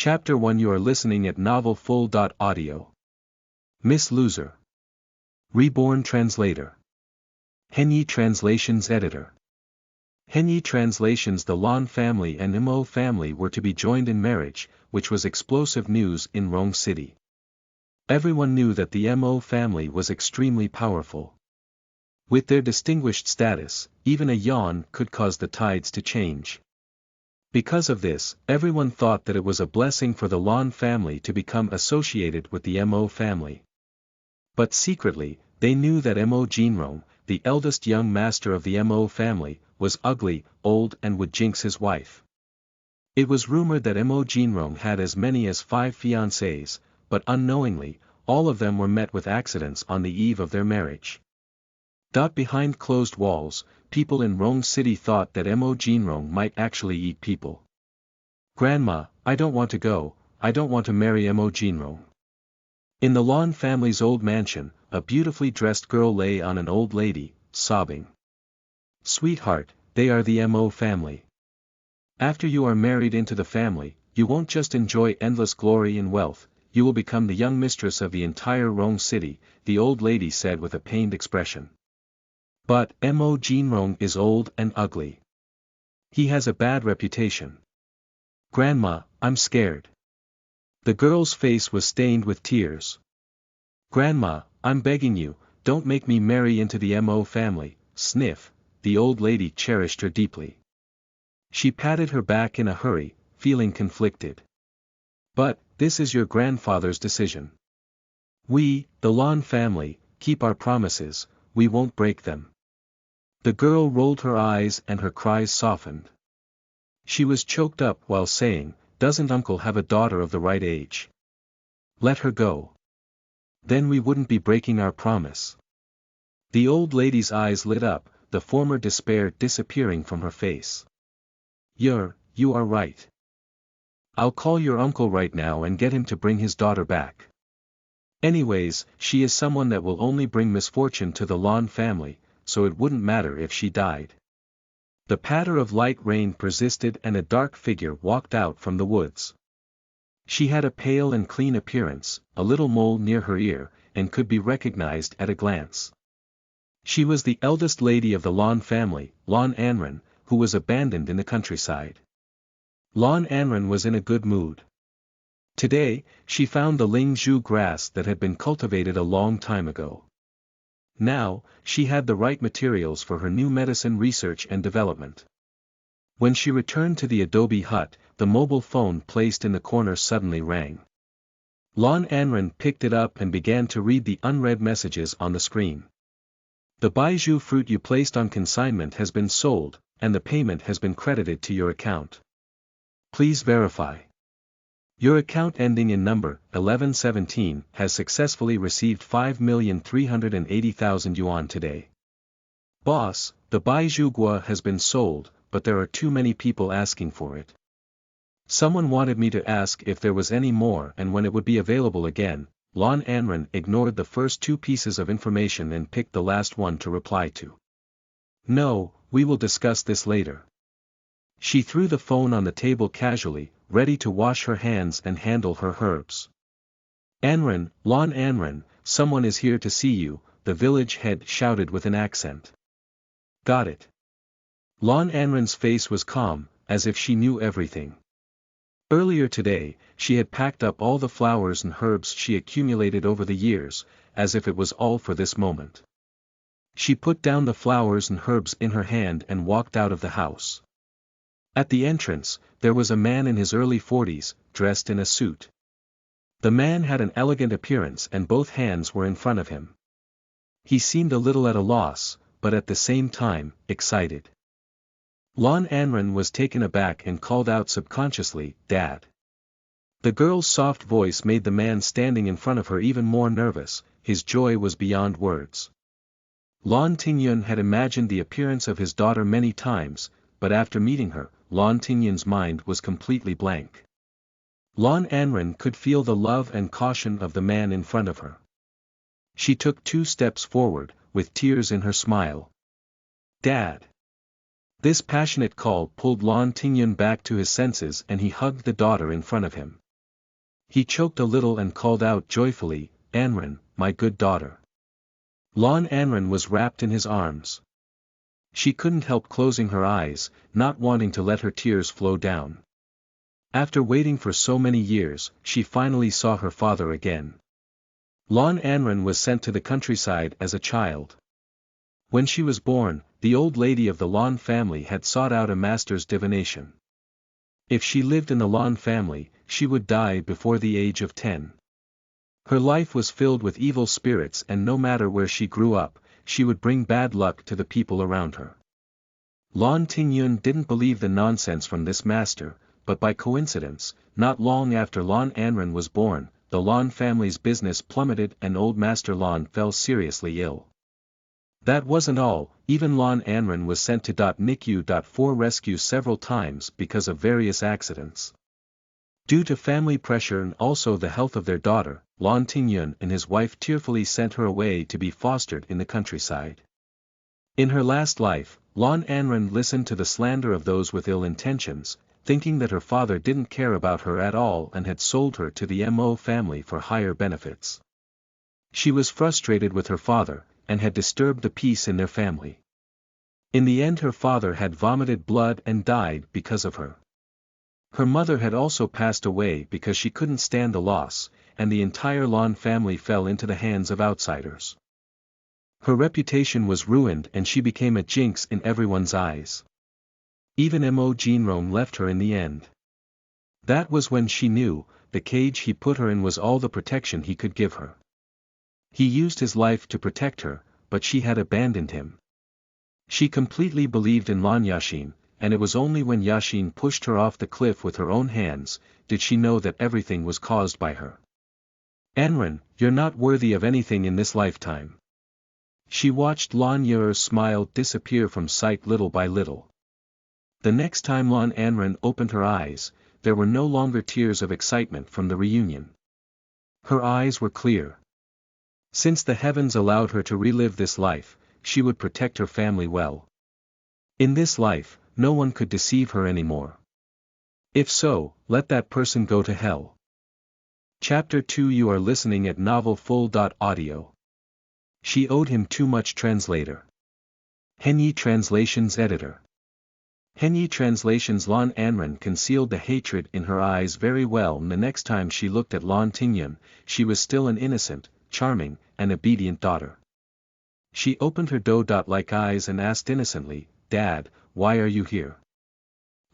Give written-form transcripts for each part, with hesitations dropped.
Chapter 1. You are listening at novelfull.audio. Miss Loser. Reborn Translator. Henyi Translations Editor. Henyi Translations. The Lan family and Mo family were to be joined in marriage, which was explosive news in Rong City. Everyone knew that the Mo family was extremely powerful. With their distinguished status, even a yawn could cause the tides to change. Because of this, everyone thought that it was a blessing for the Lan family to become associated with the Mo family. But secretly, they knew that Mo Jinrong, the eldest young master of the Mo family, was ugly, old and would jinx his wife. It was rumored that Mo Jinrong had as many as 5 fiancées, but unknowingly, all of them were met with accidents on the eve of their marriage. Behind closed walls, people in Rong City thought that Mo Jinrong might actually eat people. "Grandma, I don't want to go, I don't want to marry Mo Jinrong." In the Lan family's old mansion, a beautifully dressed girl lay on an old lady, sobbing. "Sweetheart, they are the Mo family. After you are married into the family, you won't just enjoy endless glory and wealth, you will become the young mistress of the entire Rong City," the old lady said with a pained expression. "But Mo Jinrong is old and ugly. He has a bad reputation. Grandma, I'm scared." The girl's face was stained with tears. "Grandma, I'm begging you, don't make me marry into the Mo family." Sniff, the old lady cherished her deeply. She patted her back in a hurry, feeling conflicted. "But, this is your grandfather's decision. We, the Lan family, keep our promises, we won't break them." The girl rolled her eyes and her cries softened. She was choked up while saying, "Doesn't uncle have a daughter of the right age? Let her go. Then we wouldn't be breaking our promise." The old lady's eyes lit up, the former despair disappearing from her face. You are right. I'll call your uncle right now and get him to bring his daughter back. Anyways, she is someone that will only bring misfortune to the Lan family, so it wouldn't matter if she died." The patter of light rain persisted and a dark figure walked out from the woods. She had a pale and clean appearance, a little mole near her ear, and could be recognized at a glance. She was the eldest lady of the Lan family, Lan Anren, who was abandoned in the countryside. Lan Anren was in a good mood. Today, she found the Lingzhu grass that had been cultivated a long time ago. Now, she had the right materials for her new medicine research and development. When she returned to the adobe hut, the mobile phone placed in the corner suddenly rang. Lan Anren picked it up and began to read the unread messages on the screen. "The Baiju fruit you placed on consignment has been sold, and the payment has been credited to your account. Please verify. Your account ending in number 1117 has successfully received 5,380,000 yuan today. Boss, the Baiju Gua has been sold, but there are too many people asking for it. Someone wanted me to ask if there was any more and when it would be available again." Lan Anren ignored the first 2 pieces of information and picked the last one to reply to. "No, we will discuss this later." She threw the phone on the table casually, ready to wash her hands and handle her herbs. "Anren, Lan Anren, someone is here to see you," the village head shouted with an accent. "Got it." Lan Anren's face was calm, as if she knew everything. Earlier today, she had packed up all the flowers and herbs she accumulated over the years, as if it was all for this moment. She put down the flowers and herbs in her hand and walked out of the house. At the entrance, there was a man in his early 40s, dressed in a suit. The man had an elegant appearance and both hands were in front of him. He seemed a little at a loss, but at the same time, excited. Lan Anren was taken aback and called out subconsciously, "Dad." The girl's soft voice made the man standing in front of her even more nervous, his joy was beyond words. Lan Tingyun had imagined the appearance of his daughter many times, but after meeting her, Lan Tingyun's mind was completely blank. Lan Anren could feel the love and caution of the man in front of her. She took 2 steps forward, with tears in her smile. "Dad." This passionate call pulled Lan Tingyun back to his senses and he hugged the daughter in front of him. He choked a little and called out joyfully, "Anren, my good daughter." Lon Anren was wrapped in his arms. She couldn't help closing her eyes, not wanting to let her tears flow down. After waiting for so many years, she finally saw her father again. Lon Anren was sent to the countryside as a child. When she was born, the old lady of the Lon family had sought out a master's divination. If she lived in the Lon family, she would die before the age of 10. Her life was filled with evil spirits, and no matter where she grew up, she would bring bad luck to the people around her. Lon Tingyun didn't believe the nonsense from this master, but by coincidence, not long after Lon Anren was born, the Lon family's business plummeted and old Master Lon fell seriously ill. That wasn't all, even Lon Anren was sent to NICU for rescue several times because of various accidents. Due to family pressure and also the health of their daughter, Lon Tingyun and his wife tearfully sent her away to be fostered in the countryside. In her last life, Lon Anren listened to the slander of those with ill intentions, thinking that her father didn't care about her at all and had sold her to the Mo family for higher benefits. She was frustrated with her father, and had disturbed the peace in their family. In the end her father had vomited blood and died because of her. Her mother had also passed away because she couldn't stand the loss, and the entire Lon family fell into the hands of outsiders. Her reputation was ruined and she became a jinx in everyone's eyes. Even Mo Jinrong left her in the end. That was when she knew, the cage he put her in was all the protection he could give her. He used his life to protect her, but she had abandoned him. She completely believed in Lon Yashin, and it was only when Yashin pushed her off the cliff with her own hands, did she know that everything was caused by her. "Anren, you're not worthy of anything in this lifetime." She watched Lon Yuer's smile disappear from sight little by little. The next time Lon Anren opened her eyes, there were no longer tears of excitement from the reunion. Her eyes were clear. Since the heavens allowed her to relive this life, she would protect her family well. In this life, no one could deceive her anymore. If so, let that person go to hell. Chapter 2. You are listening at NovelFull.audio. She owed him too much. Translator. Henyi Translations Editor. Henyi Translations. Lon Anren concealed the hatred in her eyes very well, and the next time she looked at Lon Tingyun, she was still an innocent, charming, and obedient daughter. She opened her doe-like eyes and asked innocently, "Dad, why are you here?"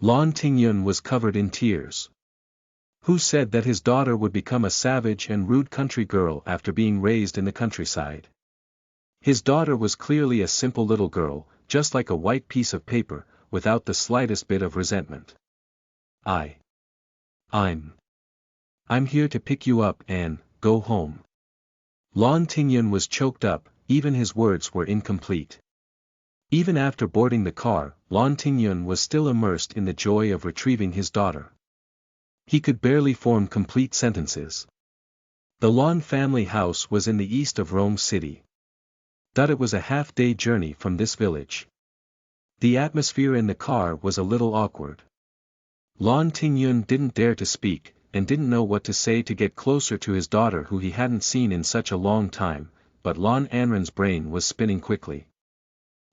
Lon Tingyun was covered in tears. Who said that his daughter would become a savage and rude country girl after being raised in the countryside? His daughter was clearly a simple little girl, just like a white piece of paper, without the slightest bit of resentment. I'm here to pick you up and go home." Lon Tingyun was choked up, even his words were incomplete. Even after boarding the car, Lon Tingyun was still immersed in the joy of retrieving his daughter. He could barely form complete sentences. The Lon family house was in the east of Rome City. It was a half-day journey from this village. The atmosphere in the car was a little awkward. Lon Tingyun didn't dare to speak, and didn't know what to say to get closer to his daughter who he hadn't seen in such a long time, but Lon Anren's brain was spinning quickly.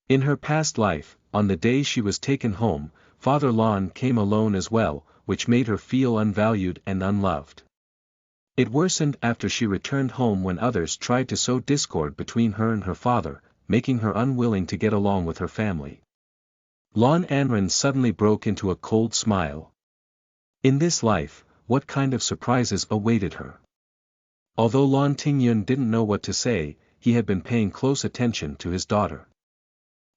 In her past life, on the day she was taken home, Father Lon came alone as well, which made her feel unvalued and unloved. It worsened after she returned home when others tried to sow discord between her and her father, making her unwilling to get along with her family. Lon Anren suddenly broke into a cold smile. In this life, what kind of surprises awaited her? Although Lon Tingyun didn't know what to say, he had been paying close attention to his daughter.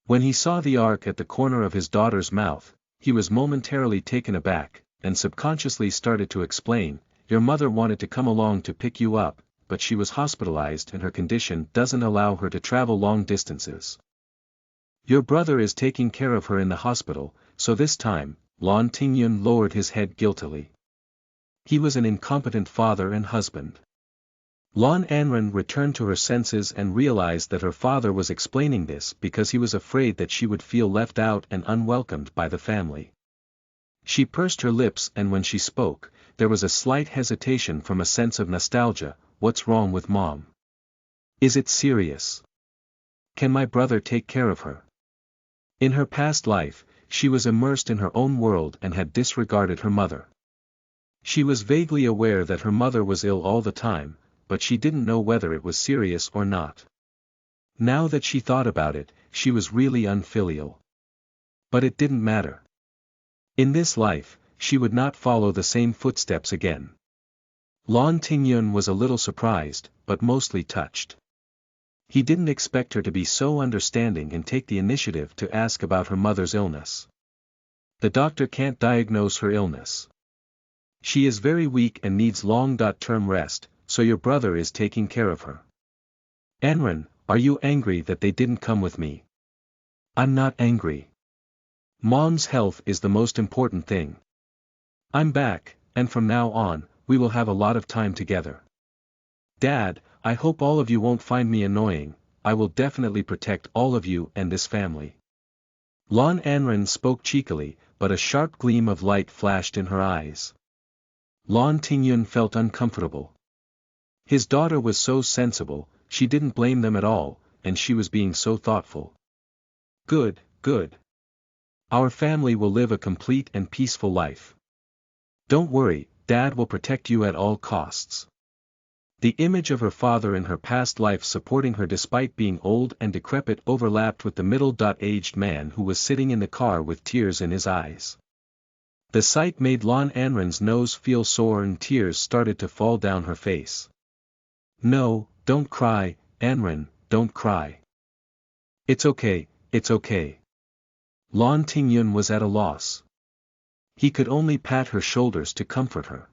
When he saw the arc at the corner of his daughter's mouth, he was momentarily taken aback, and subconsciously started to explain, "Your mother wanted to come along to pick you up, but she was hospitalized and her condition doesn't allow her to travel long distances. Your brother is taking care of her in the hospital, so this time," Lon Tingyun lowered his head guiltily. He was an incompetent father and husband. Lon Anren returned to her senses and realized that her father was explaining this because he was afraid that she would feel left out and unwelcomed by the family. She pursed her lips, and when she spoke, there was a slight hesitation from a sense of nostalgia. What's wrong with Mom? Is it serious? Can my brother take care of her? In her past life, she was immersed in her own world and had disregarded her mother. She was vaguely aware that her mother was ill all the time, but she didn't know whether it was serious or not. Now that she thought about it, she was really unfilial. But it didn't matter. In this life, she would not follow the same footsteps again. Lan Tingyun was a little surprised, but mostly touched. He didn't expect her to be so understanding and take the initiative to ask about her mother's illness. The doctor can't diagnose her illness. She is very weak and needs long-term rest, so your brother is taking care of her. Anren, are you angry that they didn't come with me? I'm not angry. Mom's health is the most important thing. I'm back, and from now on, we will have a lot of time together. Dad, I hope all of you won't find me annoying. I will definitely protect all of you and this family. Lan Anren spoke cheekily, but a sharp gleam of light flashed in her eyes. Lan Tingyun felt uncomfortable. His daughter was so sensible, she didn't blame them at all, and she was being so thoughtful. Good, good. Our family will live a complete and peaceful life. Don't worry, Dad will protect you at all costs. The image of her father in her past life supporting her despite being old and decrepit overlapped with the middle-aged man who was sitting in the car with tears in his eyes. The sight made Lan Anren's nose feel sore and tears started to fall down her face. No, don't cry, Anren, don't cry. It's okay, it's okay. Lan Tingyun was at a loss. He could only pat her shoulders to comfort her.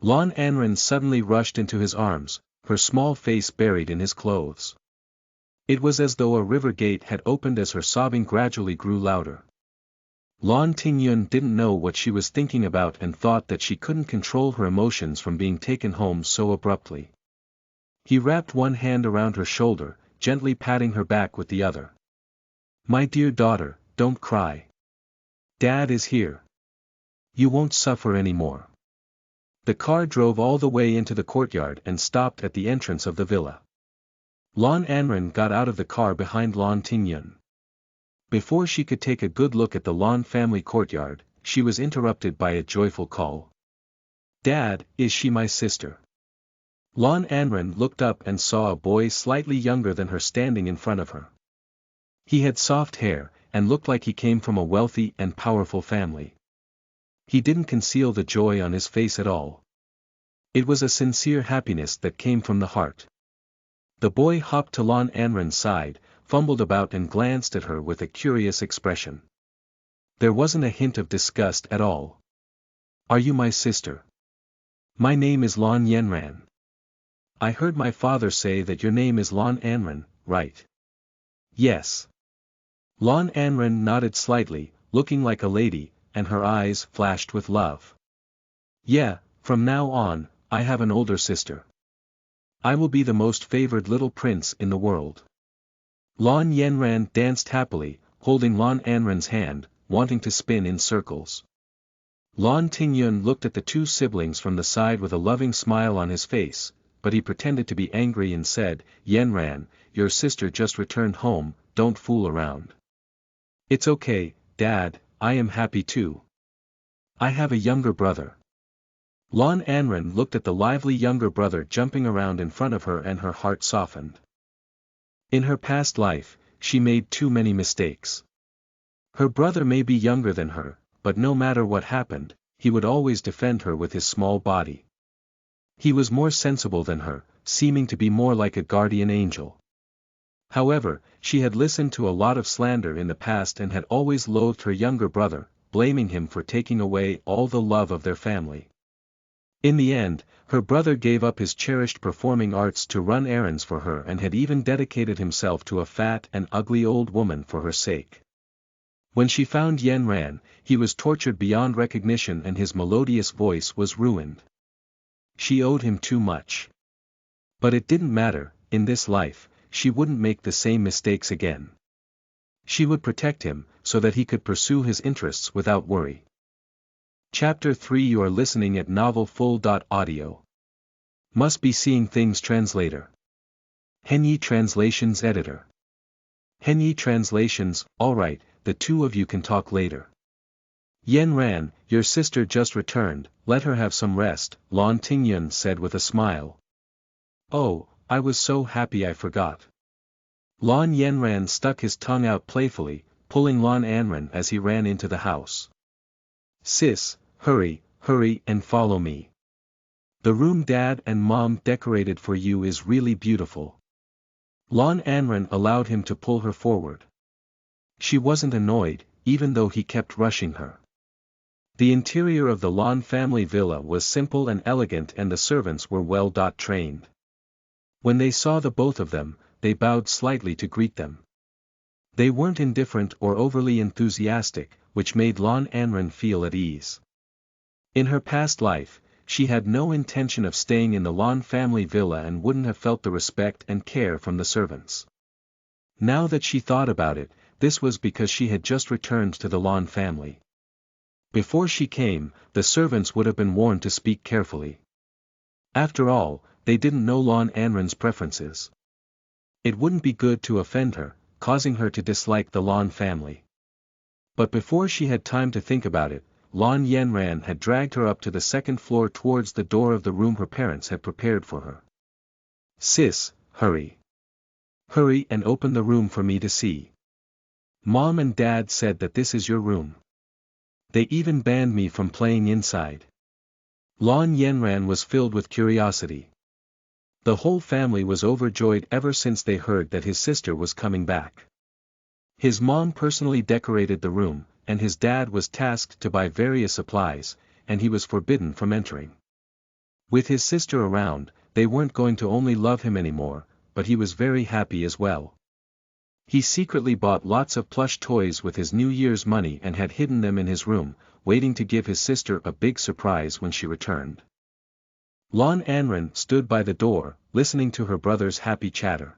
Lan Anren suddenly rushed into his arms, her small face buried in his clothes. It was as though a river gate had opened as her sobbing gradually grew louder. Lan Tingyun didn't know what she was thinking about and thought that she couldn't control her emotions from being taken home so abruptly. He wrapped one hand around her shoulder, gently patting her back with the other. My dear daughter, don't cry. Dad is here. You won't suffer anymore. The car drove all the way into the courtyard and stopped at the entrance of the villa. Lan Anren got out of the car behind Lan Tingyun. Before she could take a good look at the Lan family courtyard, she was interrupted by a joyful call. Dad, is she my sister? Lan Anren looked up and saw a boy slightly younger than her standing in front of her. He had soft hair, and looked like he came from a wealthy and powerful family. He didn't conceal the joy on his face at all. It was a sincere happiness that came from the heart. The boy hopped to Lan Anren's side, fumbled about and glanced at her with a curious expression. There wasn't a hint of disgust at all. Are you my sister? My name is Lan Yanran. I heard my father say that your name is Lan Anren, right? Yes. Lan Anren nodded slightly, looking like a lady, and her eyes flashed with love. Yeah, from now on, I have an older sister. I will be the most favored little prince in the world. Lan Yanran danced happily, holding Lan Anren's hand, wanting to spin in circles. Lan Tingyun looked at the two siblings from the side with a loving smile on his face, but he pretended to be angry and said, Yanran, your sister just returned home, don't fool around. It's okay, Dad, I am happy too. I have a younger brother. Lan Anren looked at the lively younger brother jumping around in front of her and her heart softened. In her past life, she made too many mistakes. Her brother may be younger than her, but no matter what happened, he would always defend her with his small body. He was more sensible than her, seeming to be more like a guardian angel. However, she had listened to a lot of slander in the past and had always loathed her younger brother, blaming him for taking away all the love of their family. In the end, her brother gave up his cherished performing arts to run errands for her and had even dedicated himself to a fat and ugly old woman for her sake. When she found Yanran, he was tortured beyond recognition and his melodious voice was ruined. She owed him too much. But it didn't matter, in this life, she wouldn't make the same mistakes again. She would protect him, so that he could pursue his interests without worry. Chapter 3 You are listening at Novel Full. Audio. Must be seeing things translator. Henyi Translations editor. Henyi Translations, alright, the two of you can talk later. Yen Ran, your sister just returned, let her have some rest, Lan Tingyun said with a smile. Oh, I was so happy I forgot. Lan Yenran stuck his tongue out playfully, pulling Lan Anran as he ran into the house. Sis, hurry, and follow me. The room Dad and Mom decorated for you is really beautiful. Lan Anran allowed him to pull her forward. She wasn't annoyed, even though he kept rushing her. The interior of the Lan family villa was simple and elegant, and the servants were well trained. When they saw the both of them, they bowed slightly to greet them. They weren't indifferent or overly enthusiastic, which made Lan Anran feel at ease. In her past life, she had no intention of staying in the Lan family villa and wouldn't have felt the respect and care from the servants. Now that she thought about it, this was because she had just returned to the Lan family. Before she came, the servants would have been warned to speak carefully. After all, they didn't know Lan Anran's preferences. It wouldn't be good to offend her, causing her to dislike the Lan family. But before she had time to think about it, Lan Yenran had dragged her up to the second floor towards the door of the room her parents had prepared for her. Sis, hurry. Hurry and open the room for me to see. Mom and Dad said that this is your room. They even banned me from playing inside. Lan Yenran was filled with curiosity. The whole family was overjoyed ever since they heard that his sister was coming back. His mom personally decorated the room, and his dad was tasked to buy various supplies, and he was forbidden from entering. With his sister around, they weren't going to only love him anymore, but he was very happy as well. He secretly bought lots of plush toys with his New Year's money and had hidden them in his room, waiting to give his sister a big surprise when she returned. Lan Anran stood by the door, listening to her brother's happy chatter.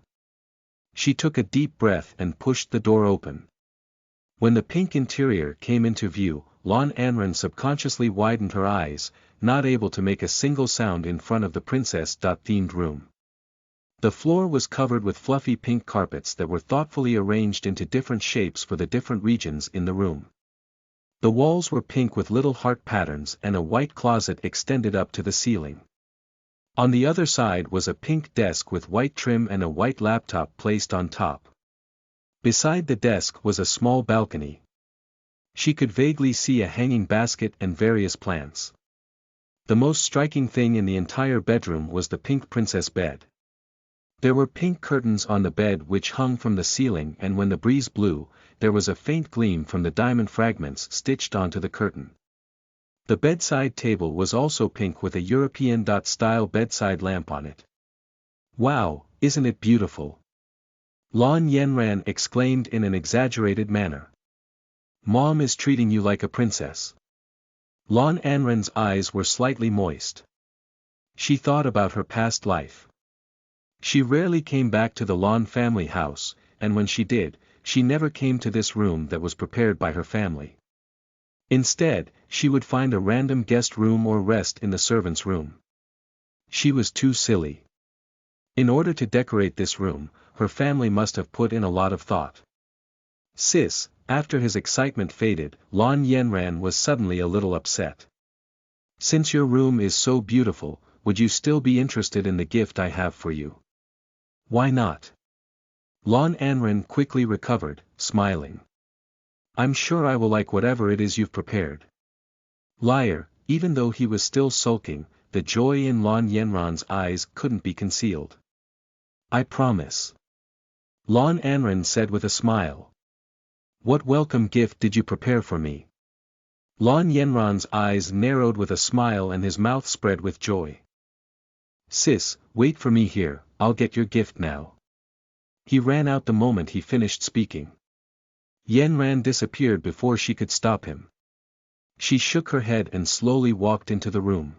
She took a deep breath and pushed the door open. When the pink interior came into view, Lan Anran subconsciously widened her eyes, not able to make a single sound in front of the princess-themed room. The floor was covered with fluffy pink carpets that were thoughtfully arranged into different shapes for the different regions in the room. The walls were pink with little heart patterns, and a white closet extended up to the ceiling. On the other side was a pink desk with white trim and a white laptop placed on top. Beside the desk was a small balcony. She could vaguely see a hanging basket and various plants. The most striking thing in the entire bedroom was the pink princess bed. There were pink curtains on the bed which hung from the ceiling, and when the breeze blew, there was a faint gleam from the diamond fragments stitched onto the curtain. The bedside table was also pink with a European-style bedside lamp on it. Wow, isn't it beautiful? Lan Yenran exclaimed in an exaggerated manner. Mom is treating you like a princess. Lan Anran's eyes were slightly moist. She thought about her past life. She rarely came back to the Lan family house, and when she did, she never came to this room that was prepared by her family. Instead, she would find a random guest room or rest in the servants' room. She was too silly. In order to decorate this room, her family must have put in a lot of thought. Sis, after his excitement faded, Lan Yenran was suddenly a little upset. Since your room is so beautiful, would you still be interested in the gift I have for you? Why not? Lan Anran quickly recovered, smiling. I'm sure I will like whatever it is you've prepared. Liar, even though he was still sulking, the joy in Lan Yenran's eyes couldn't be concealed. I promise. Lan Anran said with a smile. What welcome gift did you prepare for me? Lan Yenran's eyes narrowed with a smile and his mouth spread with joy. Sis, wait for me here, I'll get your gift now. He ran out the moment he finished speaking. Yenran disappeared before she could stop him. She shook her head and slowly walked into the room.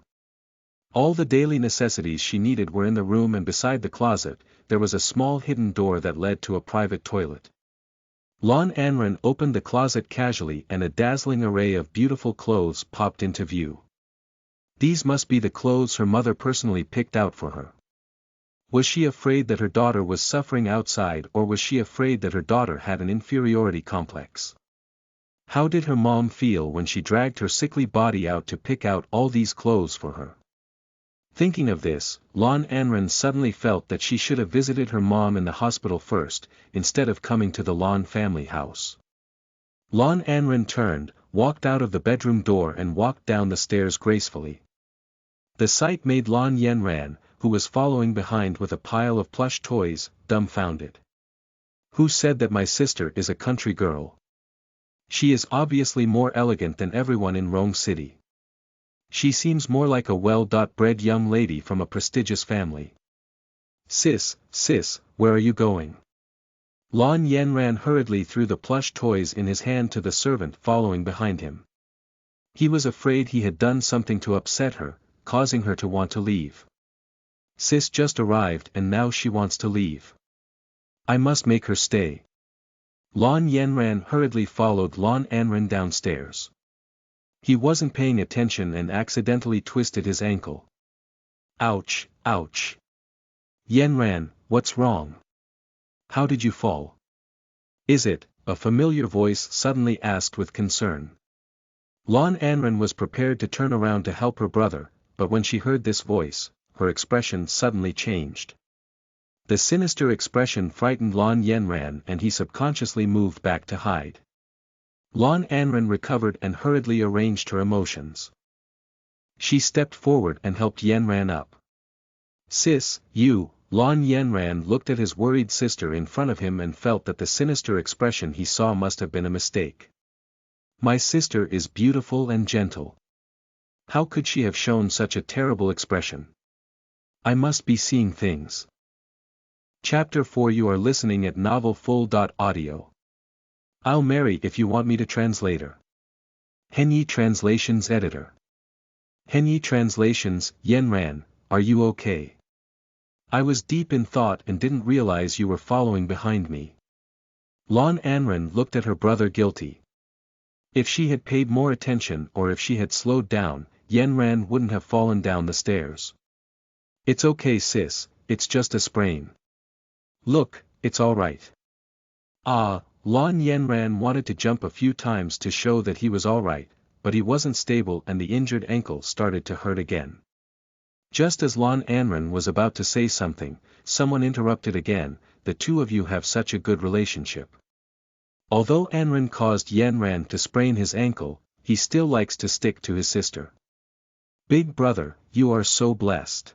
All the daily necessities she needed were in the room, and beside the closet, there was a small hidden door that led to a private toilet. Lon Anren opened the closet casually and a dazzling array of beautiful clothes popped into view. These must be the clothes her mother personally picked out for her. Was she afraid that her daughter was suffering outside, or was she afraid that her daughter had an inferiority complex? How did her mom feel when she dragged her sickly body out to pick out all these clothes for her? Thinking of this, Lon Anren suddenly felt that she should have visited her mom in the hospital first, instead of coming to the Lon family house. Lon Anren turned, walked out of the bedroom door and walked down the stairs gracefully. The sight made Lon Yanran, who was following behind with a pile of plush toys, dumbfounded. Who said that my sister is a country girl? She is obviously more elegant than everyone in Rome City. She seems more like a well-bred young lady from a prestigious family. Sis, where are you going? Lon Yen ran hurriedly through the plush toys in his hand to the servant following behind him. He was afraid he had done something to upset her, causing her to want to leave. Sis just arrived and now she wants to leave. I must make her stay. Lon Yanran hurriedly followed Lon Anren downstairs. He wasn't paying attention and accidentally twisted his ankle. Ouch, ouch. Yanran, what's wrong? How did you fall? Is it? A familiar voice suddenly asked with concern. Lon Anren was prepared to turn around to help her brother, but when she heard this voice, her expression suddenly changed. The sinister expression frightened Lon Yanran and he subconsciously moved back to hide. Lon Anren recovered and hurriedly arranged her emotions. She stepped forward and helped Yanran up. Sis, you. Lon Yanran looked at his worried sister in front of him and felt that the sinister expression he saw must have been a mistake. My sister is beautiful and gentle. How could she have shown such a terrible expression? I must be seeing things. Chapter 4. You are listening at novelfull.audio. I'll marry if you want me to translate her. Henyi Translations Editor. Henyi Translations. Yanran, are you okay? I was deep in thought and didn't realize you were following behind me. Lon Anren looked at her brother guilty. If she had paid more attention or if she had slowed down, Yanran wouldn't have fallen down the stairs. It's okay sis, it's just a sprain. Look, it's alright. Lon Yanran wanted to jump a few times to show that he was alright, but he wasn't stable and the injured ankle started to hurt again. Just as Lon Anren was about to say something, someone interrupted again. The two of you have such a good relationship. Although Anren caused Yanran to sprain his ankle, he still likes to stick to his sister. Big brother, you are so blessed.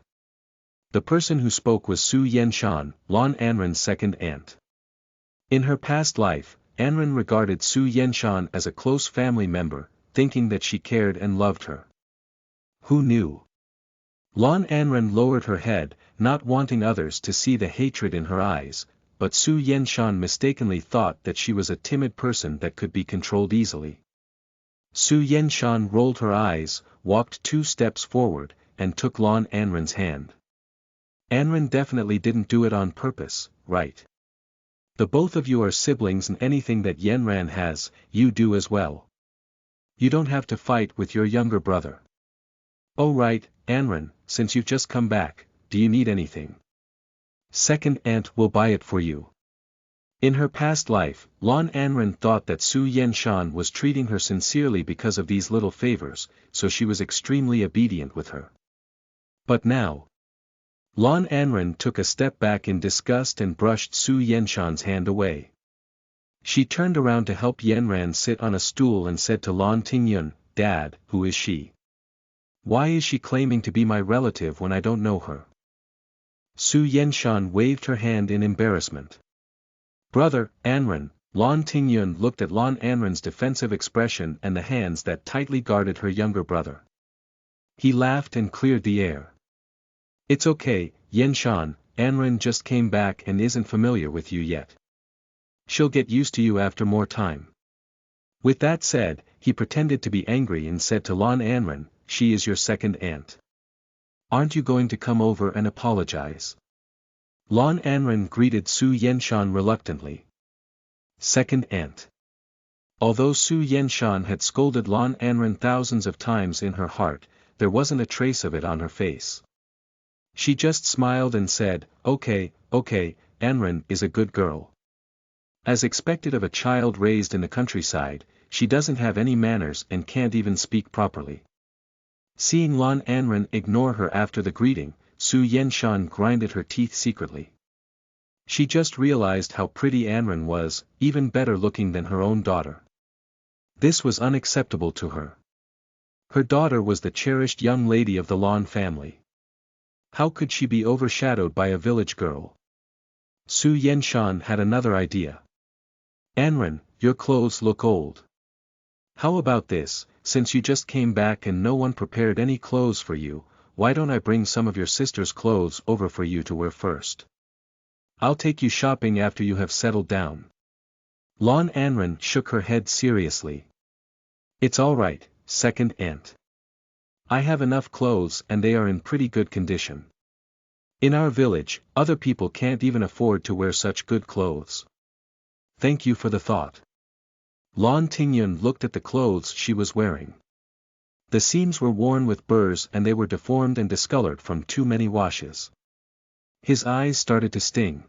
The person who spoke was Su Yenshan, Lon Anren's second aunt. In her past life, Anren regarded Su Yenshan as a close family member, thinking that she cared and loved her. Who knew? Lon Anren lowered her head, not wanting others to see the hatred in her eyes, but Su Yenshan mistakenly thought that she was a timid person that could be controlled easily. Su Yenshan rolled her eyes, walked 2 steps forward, and took Lon Anren's hand. Anren definitely didn't do it on purpose, right? The both of you are siblings and anything that Yanran has, you do as well. You don't have to fight with your younger brother. Oh right, Anren, since you've just come back, do you need anything? Second aunt will buy it for you. In her past life, Lon Anren thought that Su Yenshan was treating her sincerely because of these little favors, so she was extremely obedient with her. But now, Lon Anren took a step back in disgust and brushed Su Yenshan's hand away. She turned around to help Yanran sit on a stool and said to Lon Tingyun, Dad, who is she? Why is she claiming to be my relative when I don't know her? Su Yenshan waved her hand in embarrassment. Brother, Anren. Lon Tingyun looked at Lon Anren's defensive expression and the hands that tightly guarded her younger brother. He laughed and cleared the air. It's okay, Yenshan, Anren just came back and isn't familiar with you yet. She'll get used to you after more time. With that said, he pretended to be angry and said to Lon Anren, she is your second aunt. Aren't you going to come over and apologize? Lon Anren greeted Su Yenshan reluctantly. Second Aunt. Although Su Yenshan had scolded Lan Anren thousands of times in her heart, there wasn't a trace of it on her face. She just smiled and said, okay, Anren is a good girl. As expected of a child raised in the countryside, she doesn't have any manners and can't even speak properly. Seeing Lan Anren ignore her after the greeting, Su Yenshan grinded her teeth secretly. She just realized how pretty Anren was, even better looking than her own daughter. This was unacceptable to her. Her daughter was the cherished young lady of the Lan family. How could she be overshadowed by a village girl? Su Yenshan had another idea. Anren, your clothes look old. How about this, since you just came back and no one prepared any clothes for you, why don't I bring some of your sister's clothes over for you to wear first? I'll take you shopping after you have settled down. Lan Anren shook her head seriously. It's alright, second aunt. I have enough clothes and they are in pretty good condition. In our village, other people can't even afford to wear such good clothes. Thank you for the thought. Lan Tingyun looked at the clothes she was wearing. The seams were worn with burrs and they were deformed and discolored from too many washes. His eyes started to sting.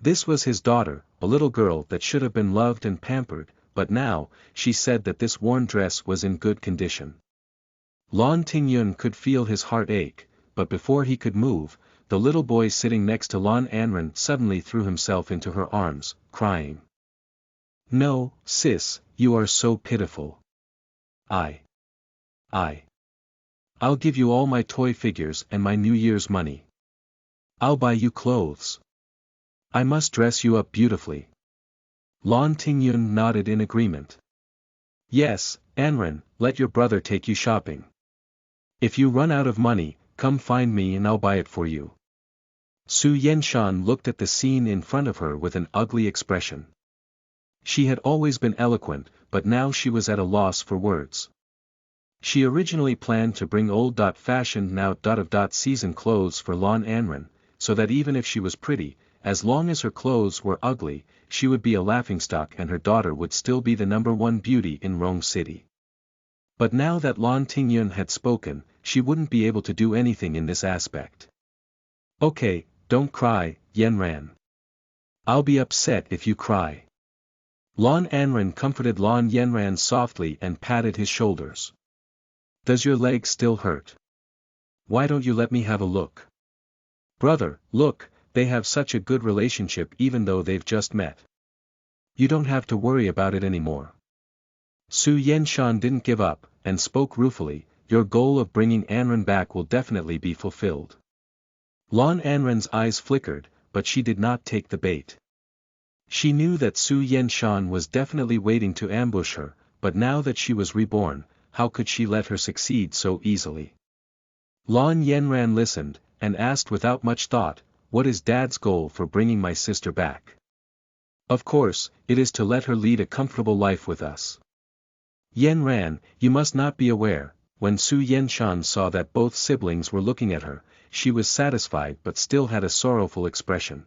This was his daughter, a little girl that should have been loved and pampered, but now, she said that this worn dress was in good condition. Lan Tingyun could feel his heart ache, but before he could move, the little boy sitting next to Lan Anren suddenly threw himself into her arms, crying. No, sis, you are so pitiful. I'll give you all my toy figures and my New Year's money. I'll buy you clothes. I must dress you up beautifully. Lan Tingyun nodded in agreement. Yes, Anren, let your brother take you shopping. If you run out of money, come find me and I'll buy it for you. Su Yenshan looked at the scene in front of her with an ugly expression. She had always been eloquent, but now she was at a loss for words. She originally planned to bring old-fashioned now-season clothes for Lan Anren, so that even if she was pretty, as long as her clothes were ugly, she would be a laughingstock and her daughter would still be the #1 beauty in Rong City. But now that Lan Tingyun had spoken, she wouldn't be able to do anything in this aspect. Okay, don't cry, Yanran. I'll be upset if you cry. Lan Anren comforted Lan Yanran softly and patted his shoulders. Does your leg still hurt? Why don't you let me have a look? Brother, look, they have such a good relationship even though they've just met. You don't have to worry about it anymore. Su Yenshan didn't give up, and spoke ruefully, your goal of bringing Anren back will definitely be fulfilled. Lan Anren's eyes flickered, but she did not take the bait. She knew that Su Yenshan was definitely waiting to ambush her, but now that she was reborn, how could she let her succeed so easily? Lan Yanran listened, and asked without much thought, what is Dad's goal for bringing my sister back? Of course, it is to let her lead a comfortable life with us. Yanran, you must not be aware, when Su Yenshan saw that both siblings were looking at her, she was satisfied but still had a sorrowful expression.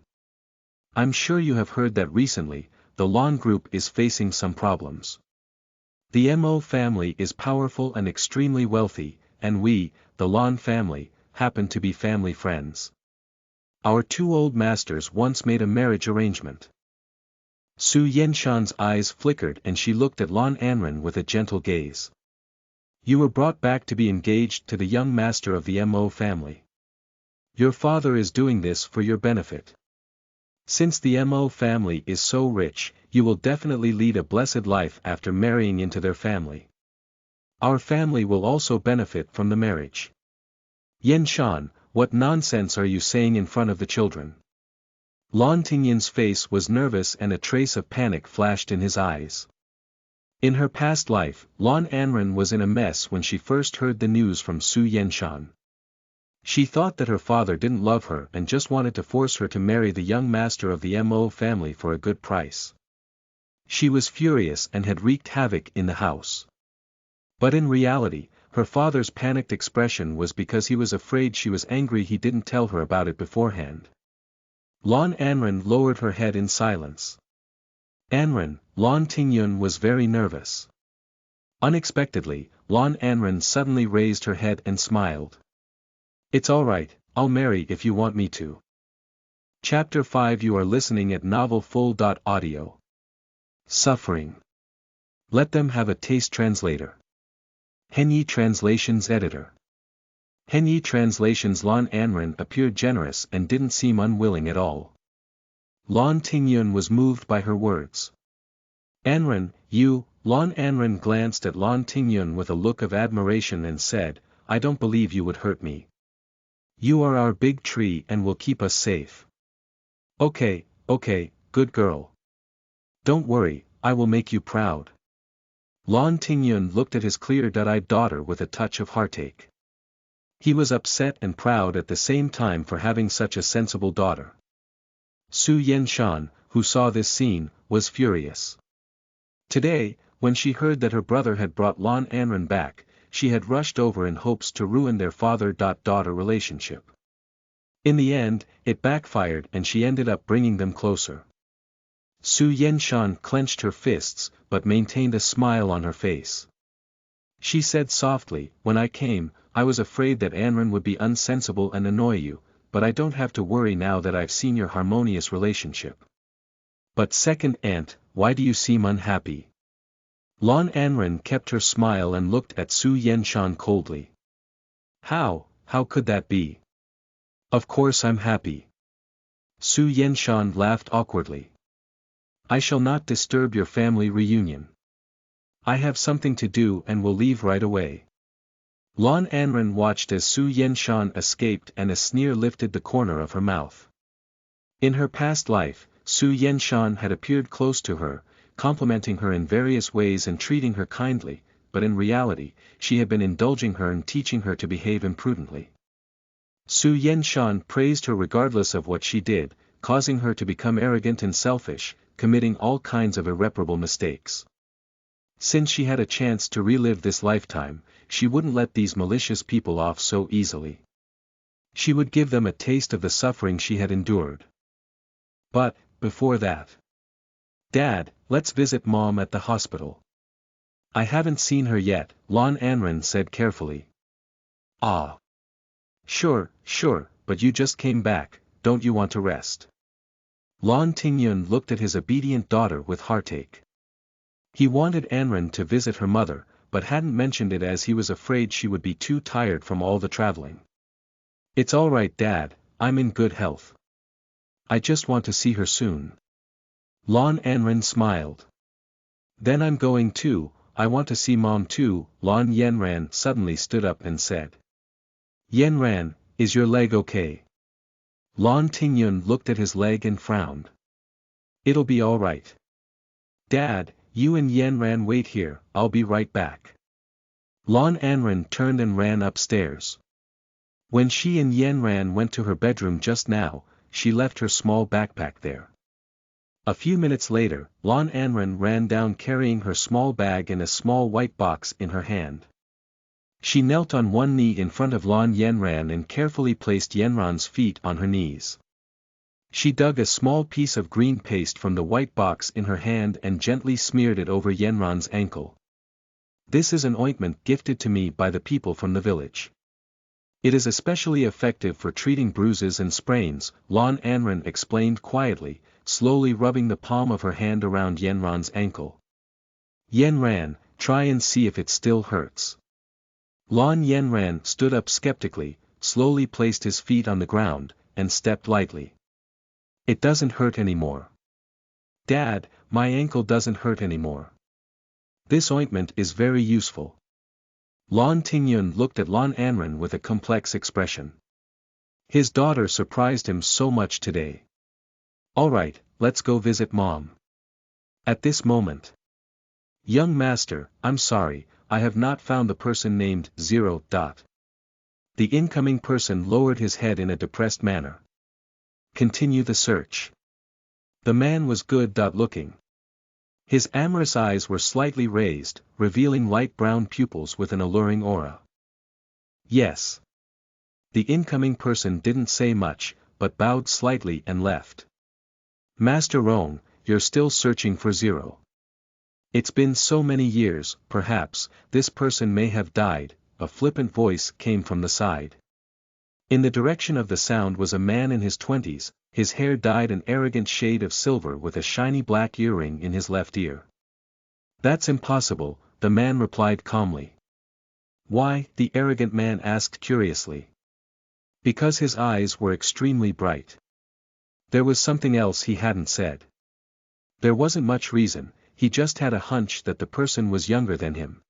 I'm sure you have heard that recently, the Lan group is facing some problems. The Mo family is powerful and extremely wealthy, and we, the Lan family, happen to be family friends. Our two old masters once made a marriage arrangement. Su Yenshan's eyes flickered and she looked at Lan Anren with a gentle gaze. You were brought back to be engaged to the young master of the Mo family. Your father is doing this for your benefit. Since the Mo family is so rich, you will definitely lead a blessed life after marrying into their family. Our family will also benefit from the marriage. Yenshan, what nonsense are you saying in front of the children? Lan Tingyun's face was nervous and a trace of panic flashed in his eyes. In her past life, Lan Anren was in a mess when she first heard the news from Su Yenshan. She thought that her father didn't love her and just wanted to force her to marry the young master of the Mo family for a good price. She was furious and had wreaked havoc in the house. But in reality, her father's panicked expression was because he was afraid she was angry he didn't tell her about it beforehand. Lan Anren lowered her head in silence. Anren, Lon Tingyun was very nervous. Unexpectedly, Lon Anren suddenly raised her head and smiled. It's alright, I'll marry if you want me to. Chapter 5 You are listening at novelfull.audio. Suffering. Let them have a taste. Translator. Henyi Translations Editor. Henyi Translations. Lon Anren appeared generous and didn't seem unwilling at all. Lon Tingyun was moved by her words. Anren, you. Lon Anren glanced at Lon Tingyun with a look of admiration and said, I don't believe you would hurt me. You are our big tree and will keep us safe. Okay, good girl. Don't worry, I will make you proud. Lon Tingyun looked at his clear-eyed daughter with a touch of heartache. He was upset and proud at the same time for having such a sensible daughter. Su Yenshan, who saw this scene, was furious. Today, when she heard that her brother had brought Lon Anren back, she had rushed over in hopes to ruin their father-daughter relationship. In the end, it backfired and she ended up bringing them closer. Su Yenshan clenched her fists, but maintained a smile on her face. She said softly, when I came, I was afraid that Anren would be insensible and annoy you, but I don't have to worry now that I've seen your harmonious relationship. But second aunt, why do you seem unhappy? Lon Anren kept her smile and looked at Su Yenshan coldly. How could that be? Of course I'm happy. Su Yenshan laughed awkwardly. I shall not disturb your family reunion. I have something to do and will leave right away. Lon Anren watched as Su Yenshan escaped and a sneer lifted the corner of her mouth. In her past life, Su Yenshan had appeared close to her, complimenting her in various ways and treating her kindly, but in reality, she had been indulging her and teaching her to behave imprudently. Su Yenshan praised her regardless of what she did, causing her to become arrogant and selfish, committing all kinds of irreparable mistakes. Since she had a chance to relive this lifetime, she wouldn't let these malicious people off so easily. She would give them a taste of the suffering she had endured. But, before that, Dad, let's visit Mom at the hospital. I haven't seen her yet, Lon Anren said carefully. Ah. Sure, but you just came back, don't you want to rest? Lon Tingyun looked at his obedient daughter with heartache. He wanted Anren to visit her mother, but hadn't mentioned it as he was afraid she would be too tired from all the traveling. It's all right, Dad, I'm in good health. I just want to see her soon. Lon Anren smiled. Then I'm going too, I want to see Mom too. Lon Yanran suddenly stood up and said. Yanran, is your leg okay? Lon Tingyun looked at his leg and frowned. It'll be all right. Dad, you and Yanran wait here, I'll be right back. Lon Anren turned and ran upstairs. When she and Yanran went to her bedroom just now, she left her small backpack there. A few minutes later, Lon Anren ran down carrying her small bag and a small white box in her hand. She knelt on one knee in front of Lon Yanran and carefully placed Yanran's feet on her knees. She dug a small piece of green paste from the white box in her hand and gently smeared it over Yanran's ankle. This is an ointment gifted to me by the people from the village. It is especially effective for treating bruises and sprains, Lon Anren explained quietly, slowly rubbing the palm of her hand around Yanran's ankle. Yanran, try and see if it still hurts. Lon Yanran stood up skeptically, slowly placed his feet on the ground, and stepped lightly. It doesn't hurt anymore. Dad, my ankle doesn't hurt anymore. This ointment is very useful. Lon Tingyun looked at Lon Anren with a complex expression. His daughter surprised him so much today. Alright, let's go visit Mom. At this moment. Young master, I'm sorry, I have not found the person named 0. The incoming person lowered his head in a depressed manner. Continue the search. The man was good-looking. His amorous eyes were slightly raised, revealing light brown pupils with an alluring aura. Yes. The incoming person didn't say much, but bowed slightly and left. Master Rong, you're still searching for zero. It's been so many years, perhaps, this person may have died, a flippant voice came from the side. In the direction of the sound was a man in his 20s, his hair dyed an arrogant shade of silver with a shiny black earring in his left ear. That's impossible, the man replied calmly. Why? The arrogant man asked curiously. Because his eyes were extremely bright. There was something else he hadn't said. There wasn't much reason, he just had a hunch that the person was younger than him.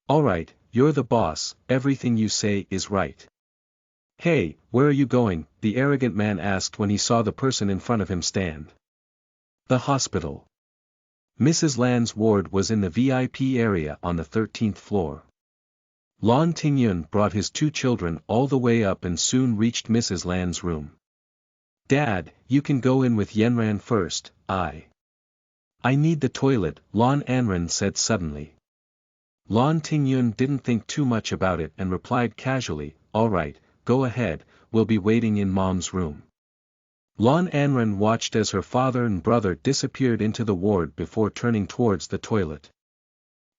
Alright, you're the boss, everything you say is right. Hey, where are you going? The arrogant man asked when he saw the person in front of him stand. The hospital. Mrs. Lan's ward was in the VIP area on the 13th floor. Lan Tingyun brought his 2 children all the way up and soon reached Mrs. Lan's room. Dad, you can go in with Yenran first, I need the toilet, Lan Anren said suddenly. Lan Tingyun didn't think too much about it and replied casually, alright, go ahead, we'll be waiting in Mom's room. Lan Anren watched as her father and brother disappeared into the ward before turning towards the toilet.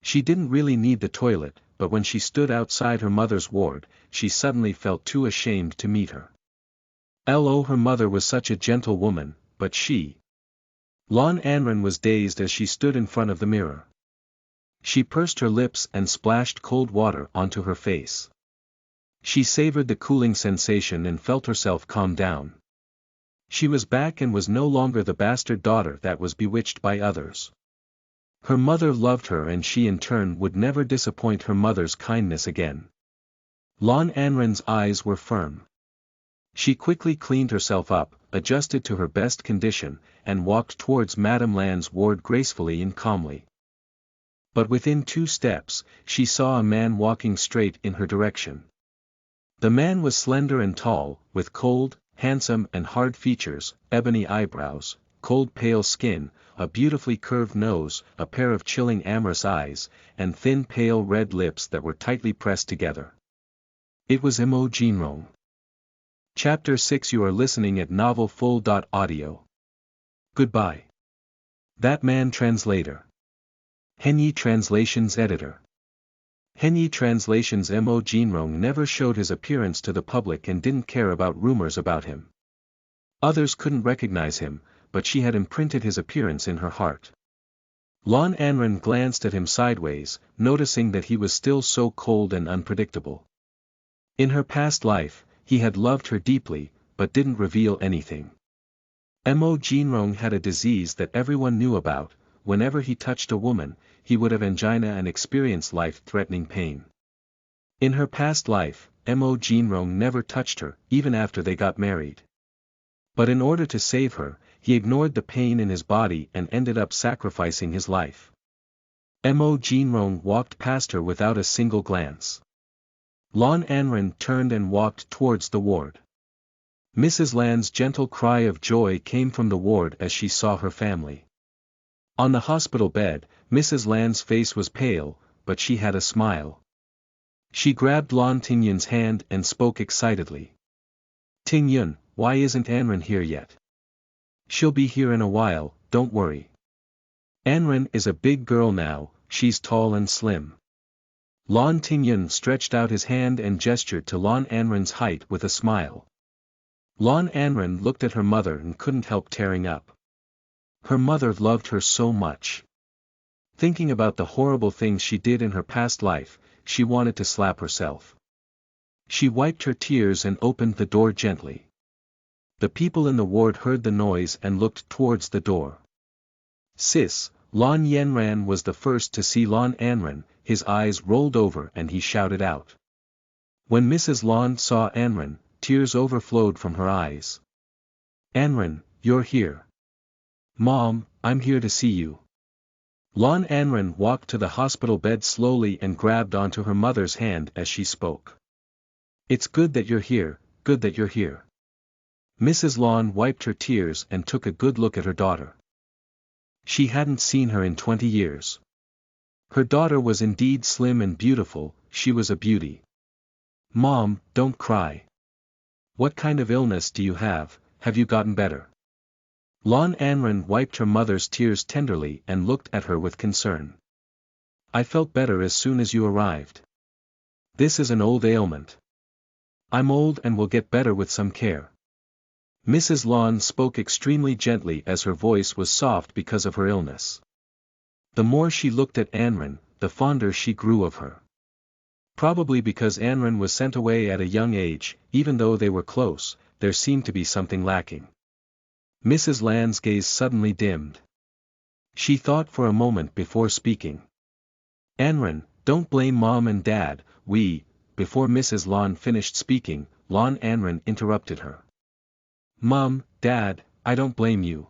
She didn't really need the toilet, but when she stood outside her mother's ward, she suddenly felt too ashamed to meet her. Her mother was such a gentle woman, but she. Lan Anren was dazed as she stood in front of the mirror. She pursed her lips and splashed cold water onto her face. She savored the cooling sensation and felt herself calm down. She was back and was no longer the bastard daughter that was bewitched by others. Her mother loved her and she in turn would never disappoint her mother's kindness again. Lan Anren's eyes were firm. She quickly cleaned herself up, adjusted to her best condition, and walked towards Madame Lan's ward gracefully and calmly. But within 2 steps, she saw a man walking straight in her direction. The man was slender and tall, with cold, handsome and hard features, ebony eyebrows, cold pale skin, a beautifully curved nose, a pair of chilling amorous eyes, and thin pale red lips that were tightly pressed together. It was Mo Jinrong. Chapter 6. You are listening at novelfull.audio. Goodbye. That man translator. Henyi Translations editor. Henyi Translations Mo Jinrong never showed his appearance to the public and didn't care about rumors about him. Others couldn't recognize him, but she had imprinted his appearance in her heart. Lan Anren glanced at him sideways, noticing that he was still so cold and unpredictable. In her past life, he had loved her deeply, but didn't reveal anything. Mo Jinrong had a disease that everyone knew about. Whenever he touched a woman, he would have angina and experience life-threatening pain. In her past life, Mo Jinrong never touched her, even after they got married. But in order to save her, he ignored the pain in his body and ended up sacrificing his life. Mo Jinrong walked past her without a single glance. Lan Anren turned and walked towards the ward. Mrs. Lan's gentle cry of joy came from the ward as she saw her family. On the hospital bed, Mrs. Lan's face was pale, but she had a smile. She grabbed Lan Tingyun's hand and spoke excitedly. Tingyun, why isn't Anren here yet? She'll be here in a while, don't worry. Anren is a big girl now, she's tall and slim. Lan Tingyun stretched out his hand and gestured to Lan Anren's height with a smile. Lan Anren looked at her mother and couldn't help tearing up. Her mother loved her so much. Thinking about the horrible things she did in her past life, she wanted to slap herself. She wiped her tears and opened the door gently. The people in the ward heard the noise and looked towards the door. Sis, Lan Yenran was the first to see Lan Anren, his eyes rolled over and he shouted out. When Mrs. Lan saw Anren, tears overflowed from her eyes. Anren, you're here. Mom, I'm here to see you. Lan Anren walked to the hospital bed slowly and grabbed onto her mother's hand as she spoke. It's good that you're here, good that you're here. Mrs. Lan wiped her tears and took a good look at her daughter. She hadn't seen her in 20 years. Her daughter was indeed slim and beautiful, she was a beauty. Mom, don't cry. What kind of illness do you have you gotten better? Lon Anren wiped her mother's tears tenderly and looked at her with concern. I felt better as soon as you arrived. This is an old ailment. I'm old and will get better with some care. Mrs. Lon spoke extremely gently as her voice was soft because of her illness. The more she looked at Anren, the fonder she grew of her. Probably because Anren was sent away at a young age, even though they were close, there seemed to be something lacking. Mrs. Lan's gaze suddenly dimmed. She thought for a moment before speaking. Anren, don't blame Mom and Dad, Before Mrs. Lon finished speaking, Lon Anren interrupted her. Mom, Dad, I don't blame you.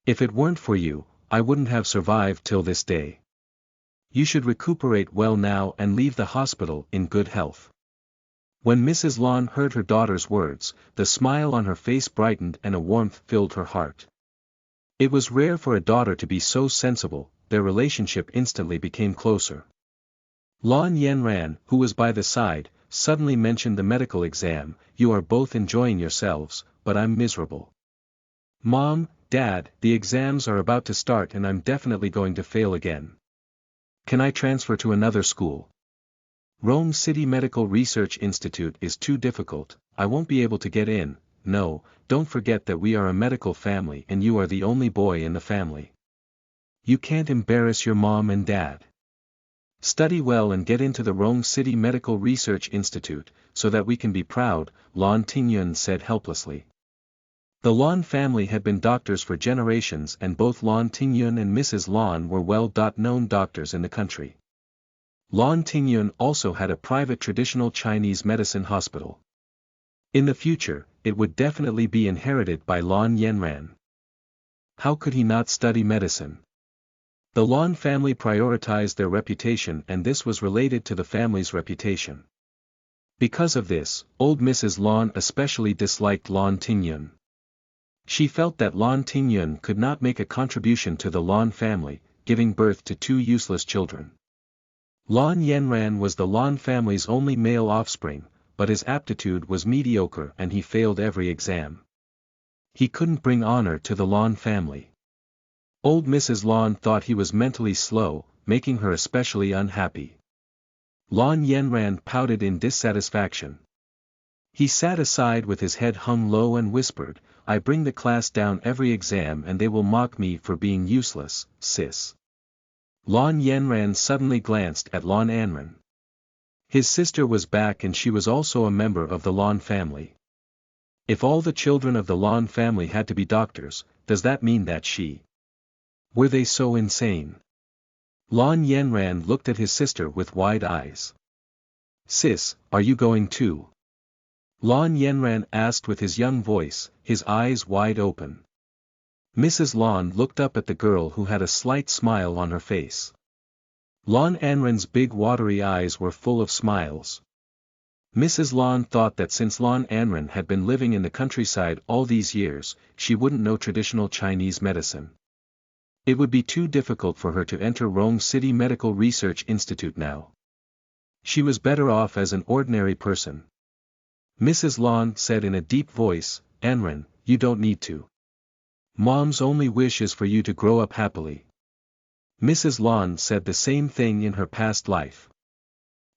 If it weren't for you, I wouldn't have survived till this day. You should recuperate well now and leave the hospital in good health. When Mrs. Lon heard her daughter's words, the smile on her face brightened and a warmth filled her heart. It was rare for a daughter to be so sensible, their relationship instantly became closer. Lon Yanran, who was by the side, suddenly mentioned the medical exam. You are both enjoying yourselves, but I'm miserable. Mom, Dad, the exams are about to start and I'm definitely going to fail again. Can I transfer to another school? Rome City Medical Research Institute is too difficult, I won't be able to get in. No, don't forget that we are a medical family and you are the only boy in the family. You can't embarrass your mom and dad. Study well and get into the Rome City Medical Research Institute, so that we can be proud, Lon Tingyun said helplessly. The Lon family had been doctors for generations and both Lon Tingyun and Mrs. Lon were well-known doctors in the country. Lon Tingyun also had a private traditional Chinese medicine hospital. In the future, it would definitely be inherited by Lon Yanran. How could he not study medicine? The Lon family prioritized their reputation and this was related to the family's reputation. Because of this, old Mrs. Lon especially disliked Lon Tingyun. She felt that Lon Tingyun could not make a contribution to the Lon family, giving birth to two useless children. Lon Yanran was the Lon family's only male offspring, but his aptitude was mediocre and he failed every exam. He couldn't bring honor to the Lon family. Old Mrs. Lon thought he was mentally slow, making her especially unhappy. Lon Yanran pouted in dissatisfaction. He sat aside with his head hung low and whispered, I bring the class down every exam and they will mock me for being useless, sis. Lon Yanran suddenly glanced at Lon Anren. His sister was back and she was also a member of the Lon family. If all the children of the Lon family had to be doctors, does that mean that she? Were they so insane? Lon Yanran looked at his sister with wide eyes. Sis, are you going too? Lon Yanran asked with his young voice, his eyes wide open. Mrs. Lon looked up at the girl who had a slight smile on her face. Lon Anren's big watery eyes were full of smiles. Mrs. Lon thought that since Lon Anren had been living in the countryside all these years, she wouldn't know traditional Chinese medicine. It would be too difficult for her to enter Rome City Medical Research Institute now. She was better off as an ordinary person. Mrs. Lon said in a deep voice, Anren, you don't need to. Mom's only wish is for you to grow up happily. Mrs. Lon said the same thing in her past life.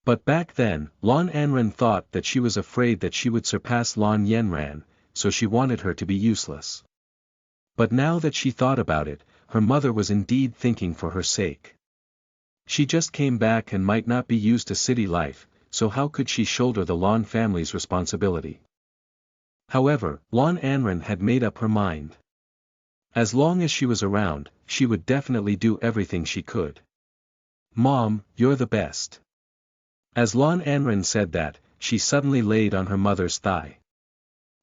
But back then, Lon Anren thought that she was afraid that she would surpass Lon Yanran, so she wanted her to be useless. But now that she thought about it, her mother was indeed thinking for her sake. She just came back and might not be used to city life, so how could she shoulder the Lon family's responsibility? However, Lon Anren had made up her mind. As long as she was around, she would definitely do everything she could. Mom, you're the best. As Lon Anren said that, she suddenly laid on her mother's thigh.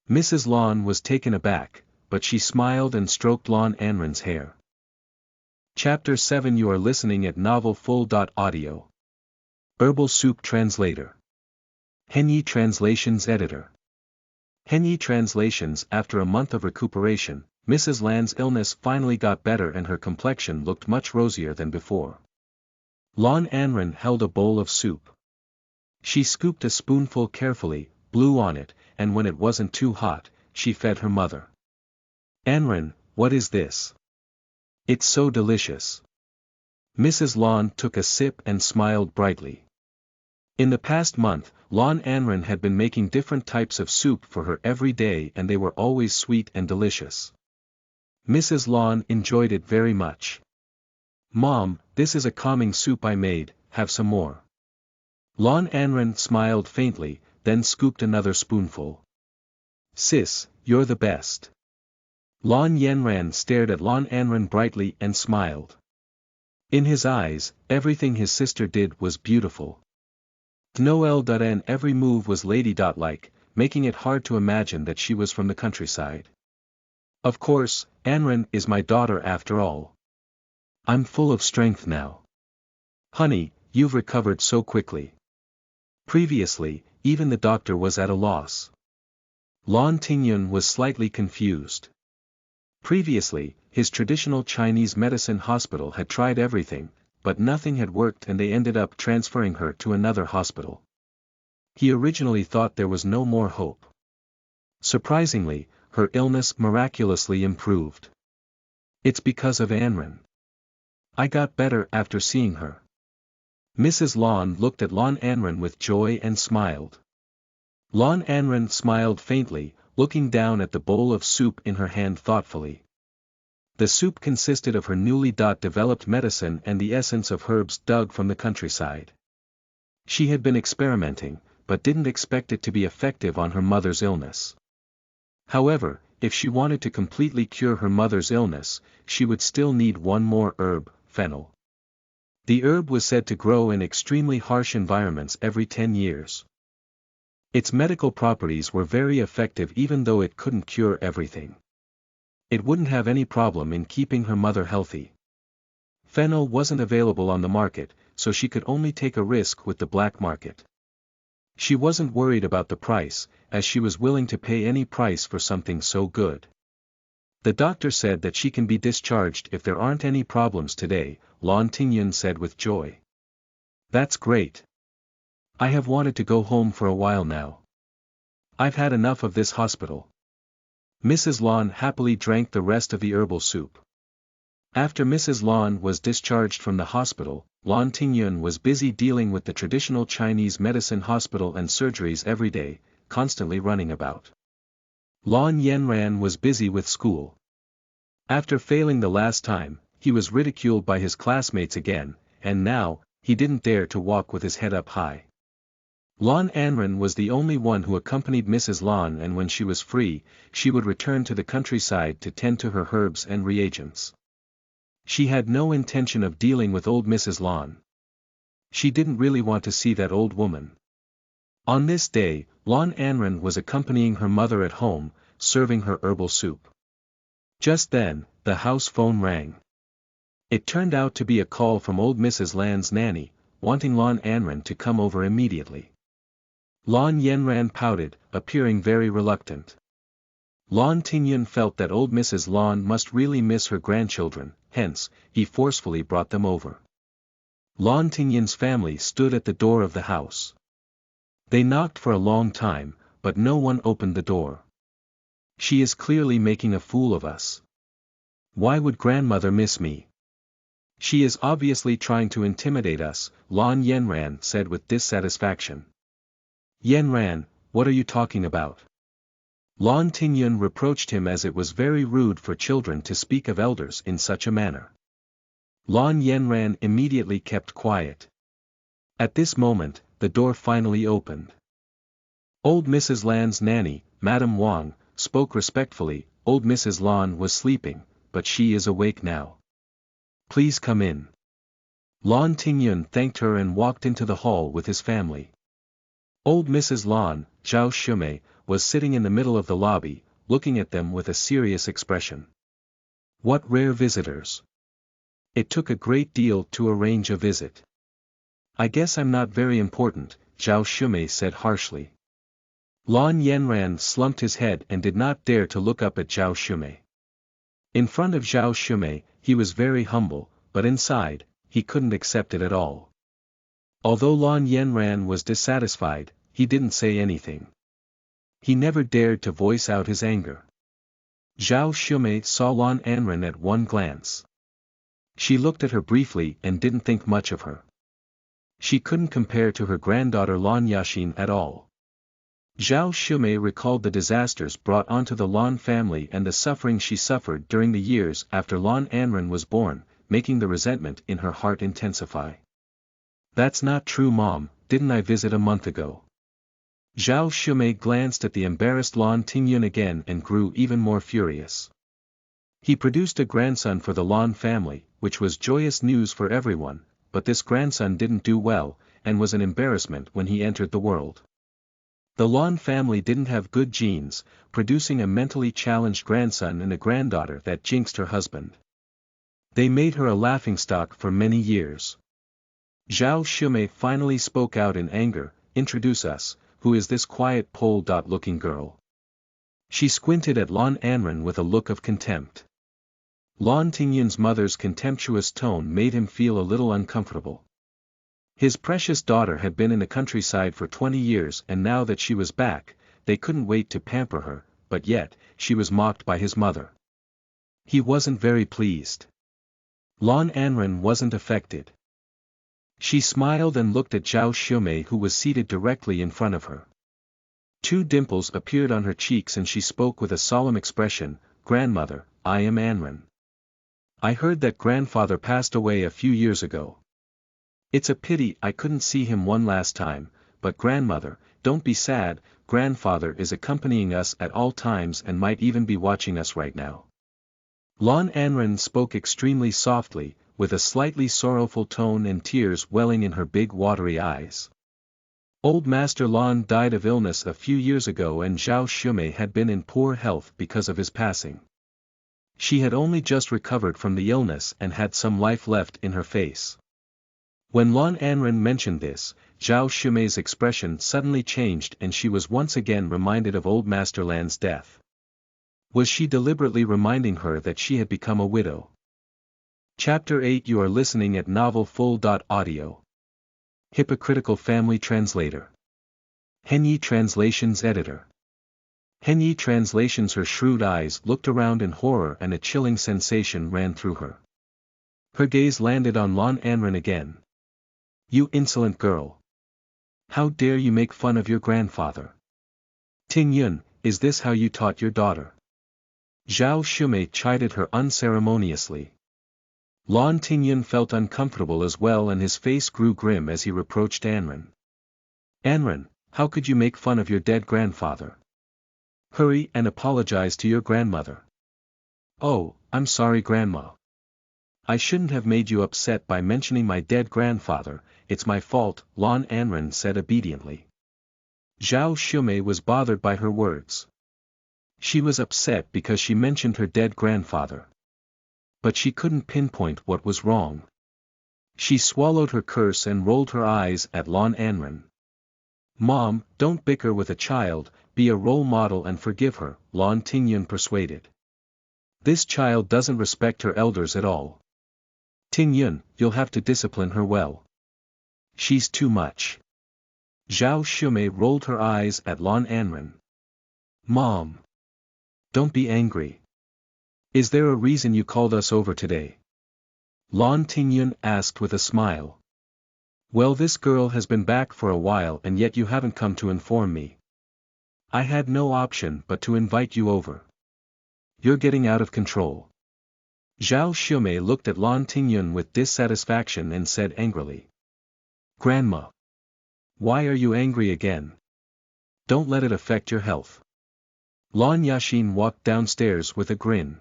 Mrs. Lon was taken aback, but she smiled and stroked Lon Anren's hair. Chapter 7 You are listening at NovelFull.audio. Herbal Soup Translator. Henyi Translations Editor. Henyi Translations. After a month of recuperation, Mrs. Lan's illness finally got better and her complexion looked much rosier than before. Lon Anren held a bowl of soup. She scooped a spoonful carefully, blew on it, and when it wasn't too hot, she fed her mother. Anren, what is this? It's so delicious. Mrs. Lon took a sip and smiled brightly. In the past month, Lon Anren had been making different types of soup for her every day and they were always sweet and delicious. Mrs. Lon enjoyed it very much. Mom, this is a calming soup I made, have some more. Lon Anren smiled faintly, then scooped another spoonful. Sis, you're the best. Lon Yanran stared at Lon Anren brightly and smiled. In his eyes, everything his sister did was beautiful. Noel.n every move was lady.like, making it hard to imagine that she was from the countryside. Of course, Anren is my daughter after all. I'm full of strength now. Honey, you've recovered so quickly. Previously, even the doctor was at a loss. Lon Tingyun was slightly confused. Previously, his traditional Chinese medicine hospital had tried everything, but nothing had worked and they ended up transferring her to another hospital. He originally thought there was no more hope. Surprisingly, her illness miraculously improved. It's because of Anren. I got better after seeing her. Mrs. Lon looked at Lon Anren with joy and smiled. Lon Anren smiled faintly, looking down at the bowl of soup in her hand thoughtfully. The soup consisted of her newly developed medicine and the essence of herbs dug from the countryside. She had been experimenting, but didn't expect it to be effective on her mother's illness. However, if she wanted to completely cure her mother's illness, she would still need one more herb, fennel. The herb was said to grow in extremely harsh environments every 10 years. Its medical properties were very effective even though it couldn't cure everything. It wouldn't have any problem in keeping her mother healthy. Fennel wasn't available on the market, so she could only take a risk with the black market. She wasn't worried about the price, as she was willing to pay any price for something so good. The doctor said that she can be discharged if there aren't any problems today, Lon Tingyun said with joy. That's great. I have wanted to go home for a while now. I've had enough of this hospital. Mrs. Lon happily drank the rest of the herbal soup. After Mrs. Lon was discharged from the hospital, Lon Tingyun was busy dealing with the traditional Chinese medicine hospital and surgeries every day, constantly running about. Lon Yanran was busy with school. After failing the last time, he was ridiculed by his classmates again, and now, he didn't dare to walk with his head up high. Lon Anren was the only one who accompanied Mrs. Lon, and when she was free, she would return to the countryside to tend to her herbs and reagents. She had no intention of dealing with old Mrs. Lon. She didn't really want to see that old woman. On this day, Lon Anren was accompanying her mother at home, serving her herbal soup. Just then, the house phone rang. It turned out to be a call from old Mrs. Lan's nanny, wanting Lon Anren to come over immediately. Lon Yanran pouted, appearing very reluctant. Lon Tingyun felt that old Mrs. Lon must really miss her grandchildren, hence, he forcefully brought them over. Lon Tingyun's family stood at the door of the house. They knocked for a long time, but no one opened the door. She is clearly making a fool of us. Why would grandmother miss me? She is obviously trying to intimidate us, Lon Yanran said with dissatisfaction. Yanran, what are you talking about? Lon Tingyun reproached him as it was very rude for children to speak of elders in such a manner. Lon Yanran immediately kept quiet. At this moment, the door finally opened. Old Mrs. Lan's nanny, Madame Wang, spoke respectfully. Old Mrs. Lon was sleeping, but she is awake now. Please come in. Lon Tingyun thanked her and walked into the hall with his family. Old Mrs. Lon, Zhao Shumei, was sitting in the middle of the lobby, looking at them with a serious expression. What rare visitors. It took a great deal to arrange a visit. I guess I'm not very important, Zhao Shumei said harshly. Lon Yanran slumped his head and did not dare to look up at Zhao Shumei. In front of Zhao Shumei, he was very humble, but inside, he couldn't accept it at all. Although Lon Yanran was dissatisfied, he didn't say anything. He never dared to voice out his anger. Zhao Shumei saw Lan Anren at one glance. She looked at her briefly and didn't think much of her. She couldn't compare to her granddaughter Lan Yashin at all. Zhao Shumei recalled the disasters brought onto the Lan family and the suffering she suffered during the years after Lan Anren was born, making the resentment in her heart intensify. That's not true, Mom, didn't I visit a month ago? Zhao Shumei glanced at the embarrassed Lan Tingyun again and grew even more furious. He produced a grandson for the Lan family, which was joyous news for everyone, but this grandson didn't do well, and was an embarrassment when he entered the world. The Lan family didn't have good genes, producing a mentally challenged grandson and a granddaughter that jinxed her husband. They made her a laughingstock for many years. Zhao Shumei finally spoke out in anger, "Introduce us, who is this quiet pole-looking girl?" She squinted at Lan Anren with a look of contempt. Lan Tingyun's mother's contemptuous tone made him feel a little uncomfortable. His precious daughter had been in the countryside for 20 years and now that she was back, they couldn't wait to pamper her, but yet, she was mocked by his mother. He wasn't very pleased. Lan Anren wasn't affected. She smiled and looked at Zhao Shumei who was seated directly in front of her. Two dimples appeared on her cheeks and she spoke with a solemn expression, "Grandmother, I am Anren. I heard that grandfather passed away a few years ago. It's a pity I couldn't see him one last time, but grandmother, don't be sad, grandfather is accompanying us at all times and might even be watching us right now." Lan Anren spoke extremely softly, with a slightly sorrowful tone and tears welling in her big watery eyes. Old Master Lan died of illness a few years ago and Zhao Shumei had been in poor health because of his passing. She had only just recovered from the illness and had some life left in her face. When Lan Anren mentioned this, Zhao Shumei's expression suddenly changed and she was once again reminded of Old Master Lan's death. Was she deliberately reminding her that she had become a widow? Chapter 8. You are listening at NovelFull.audio. Hypocritical Family Translator. Henyi Translations Editor. Henyi Translations. Her shrewd eyes looked around in horror and a chilling sensation ran through her. Her gaze landed on Lan Anren again. "You insolent girl! How dare you make fun of your grandfather? Tingyun, is this how you taught your daughter?" Zhao Shumei chided her unceremoniously. Lan Tingyun felt uncomfortable as well and his face grew grim as he reproached Anren. "Anren, how could you make fun of your dead grandfather? Hurry and apologize to your grandmother." "Oh, I'm sorry, Grandma. I shouldn't have made you upset by mentioning my dead grandfather, it's my fault," Lan Anren said obediently. Zhao Shumei was bothered by her words. She was upset because she mentioned her dead grandfather. But she couldn't pinpoint what was wrong. She swallowed her curse and rolled her eyes at Lan Anren. "Mom, don't bicker with a child, be a role model and forgive her," Lan Tingyun persuaded. "This child doesn't respect her elders at all. Tingyun, you'll have to discipline her well. She's too much." Zhao Shumei rolled her eyes at Lan Anren. "Mom! Don't be angry. Is there a reason you called us over today?" Lan Tingyun asked with a smile. "Well, this girl has been back for a while and yet you haven't come to inform me. I had no option but to invite you over. You're getting out of control." Zhao Shumei looked at Lan Tingyun with dissatisfaction and said angrily. "Grandma! Why are you angry again? Don't let it affect your health." Lan Yashin walked downstairs with a grin.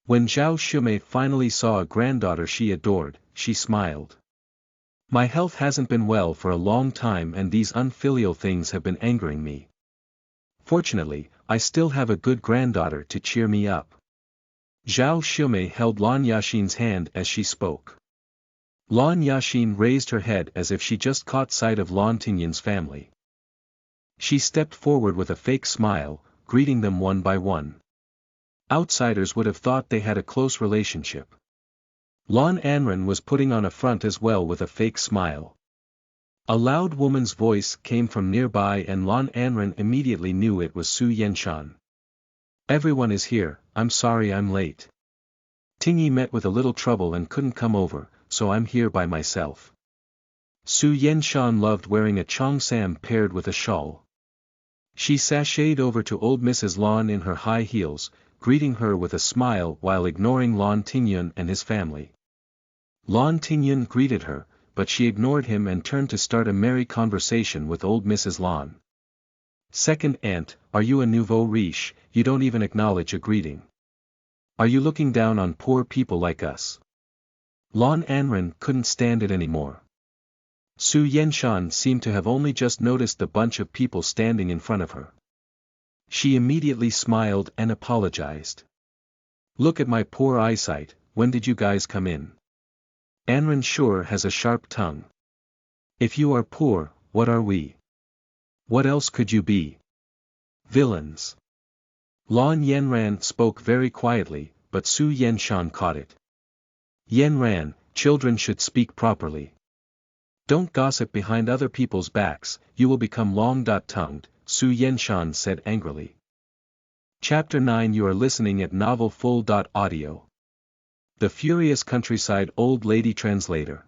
When Zhao Shumei finally saw a granddaughter she adored, she smiled. "My health hasn't been well for a long time and these unfilial things have been angering me. Fortunately, I still have a good granddaughter to cheer me up." Zhao Shumei held Lan Yashin's hand as she spoke. Lan Yashin raised her head as if she just caught sight of Lan Tingyun's family. She stepped forward with a fake smile, greeting them one by one. Outsiders would have thought they had a close relationship. Lan Anren was putting on a front as well with a fake smile. A loud woman's voice came from nearby and Lan Anren immediately knew it was Su Yenshan. Everyone is here, I'm sorry I'm late. Tingyi met with a little trouble and couldn't come over, so I'm here by myself. Su Yenshan loved wearing a cheongsam paired with a shawl. She sashayed over to old Mrs. Lon in her high heels, greeting her with a smile while ignoring Lon Tingyun and his family. Lon Tingyun greeted her, but she ignored him and turned to start a merry conversation with old Mrs. Lon. Second aunt, are you a nouveau riche? You don't even acknowledge a greeting. Are you looking down on poor people like us? Lon Anren couldn't stand it anymore. Su Yenshan seemed to have only just noticed the bunch of people standing in front of her. She immediately smiled and apologized. Look at my poor eyesight, when did you guys come in? Anren sure has a sharp tongue. If you are poor, what are we? What else could you be? Villains. Lon Yanran spoke very quietly, but Su Yenshan caught it. Yanran, children should speak properly. Don't gossip behind other people's backs, you will become long-tongued, Su Yenshan said angrily. Chapter 9 You are listening at Novel Full.audio. The Furious Countryside Old Lady Translator.